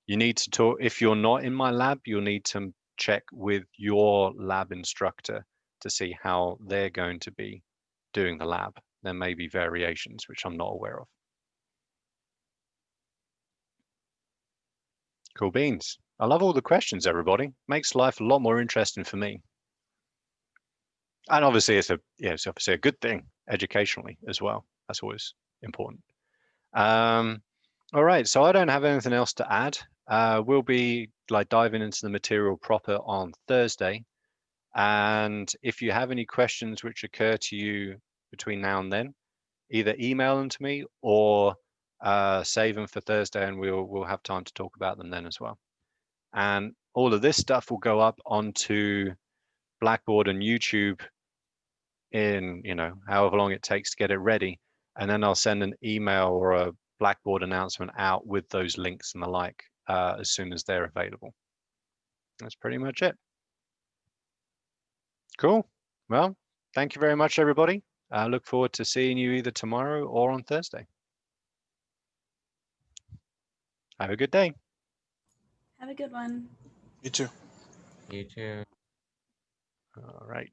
You need to talk, if you're not in my lab, you'll need to check with your lab instructor to see how they're going to be doing the lab. There may be variations, which I'm not aware of. Cool beans. I love all the questions, everybody. Makes life a lot more interesting for me. And obviously it's obviously a good thing educationally as well. That's always important. All right, so I don't have anything else to add. We'll be like diving into the material proper on Thursday. And if you have any questions which occur to you between now and then, either email them to me or save them for Thursday, and we'll have time to talk about them then as well. And all of this stuff will go up onto Blackboard and YouTube in, you know, however long it takes to get it ready. And then I'll send an email or a Blackboard announcement out with those links and the like as soon as they're available. That's pretty much it. Cool. Well, thank you very much, everybody. I look forward to seeing you either tomorrow or on Thursday. Have a good day. Have a good one. You too. You too. All right.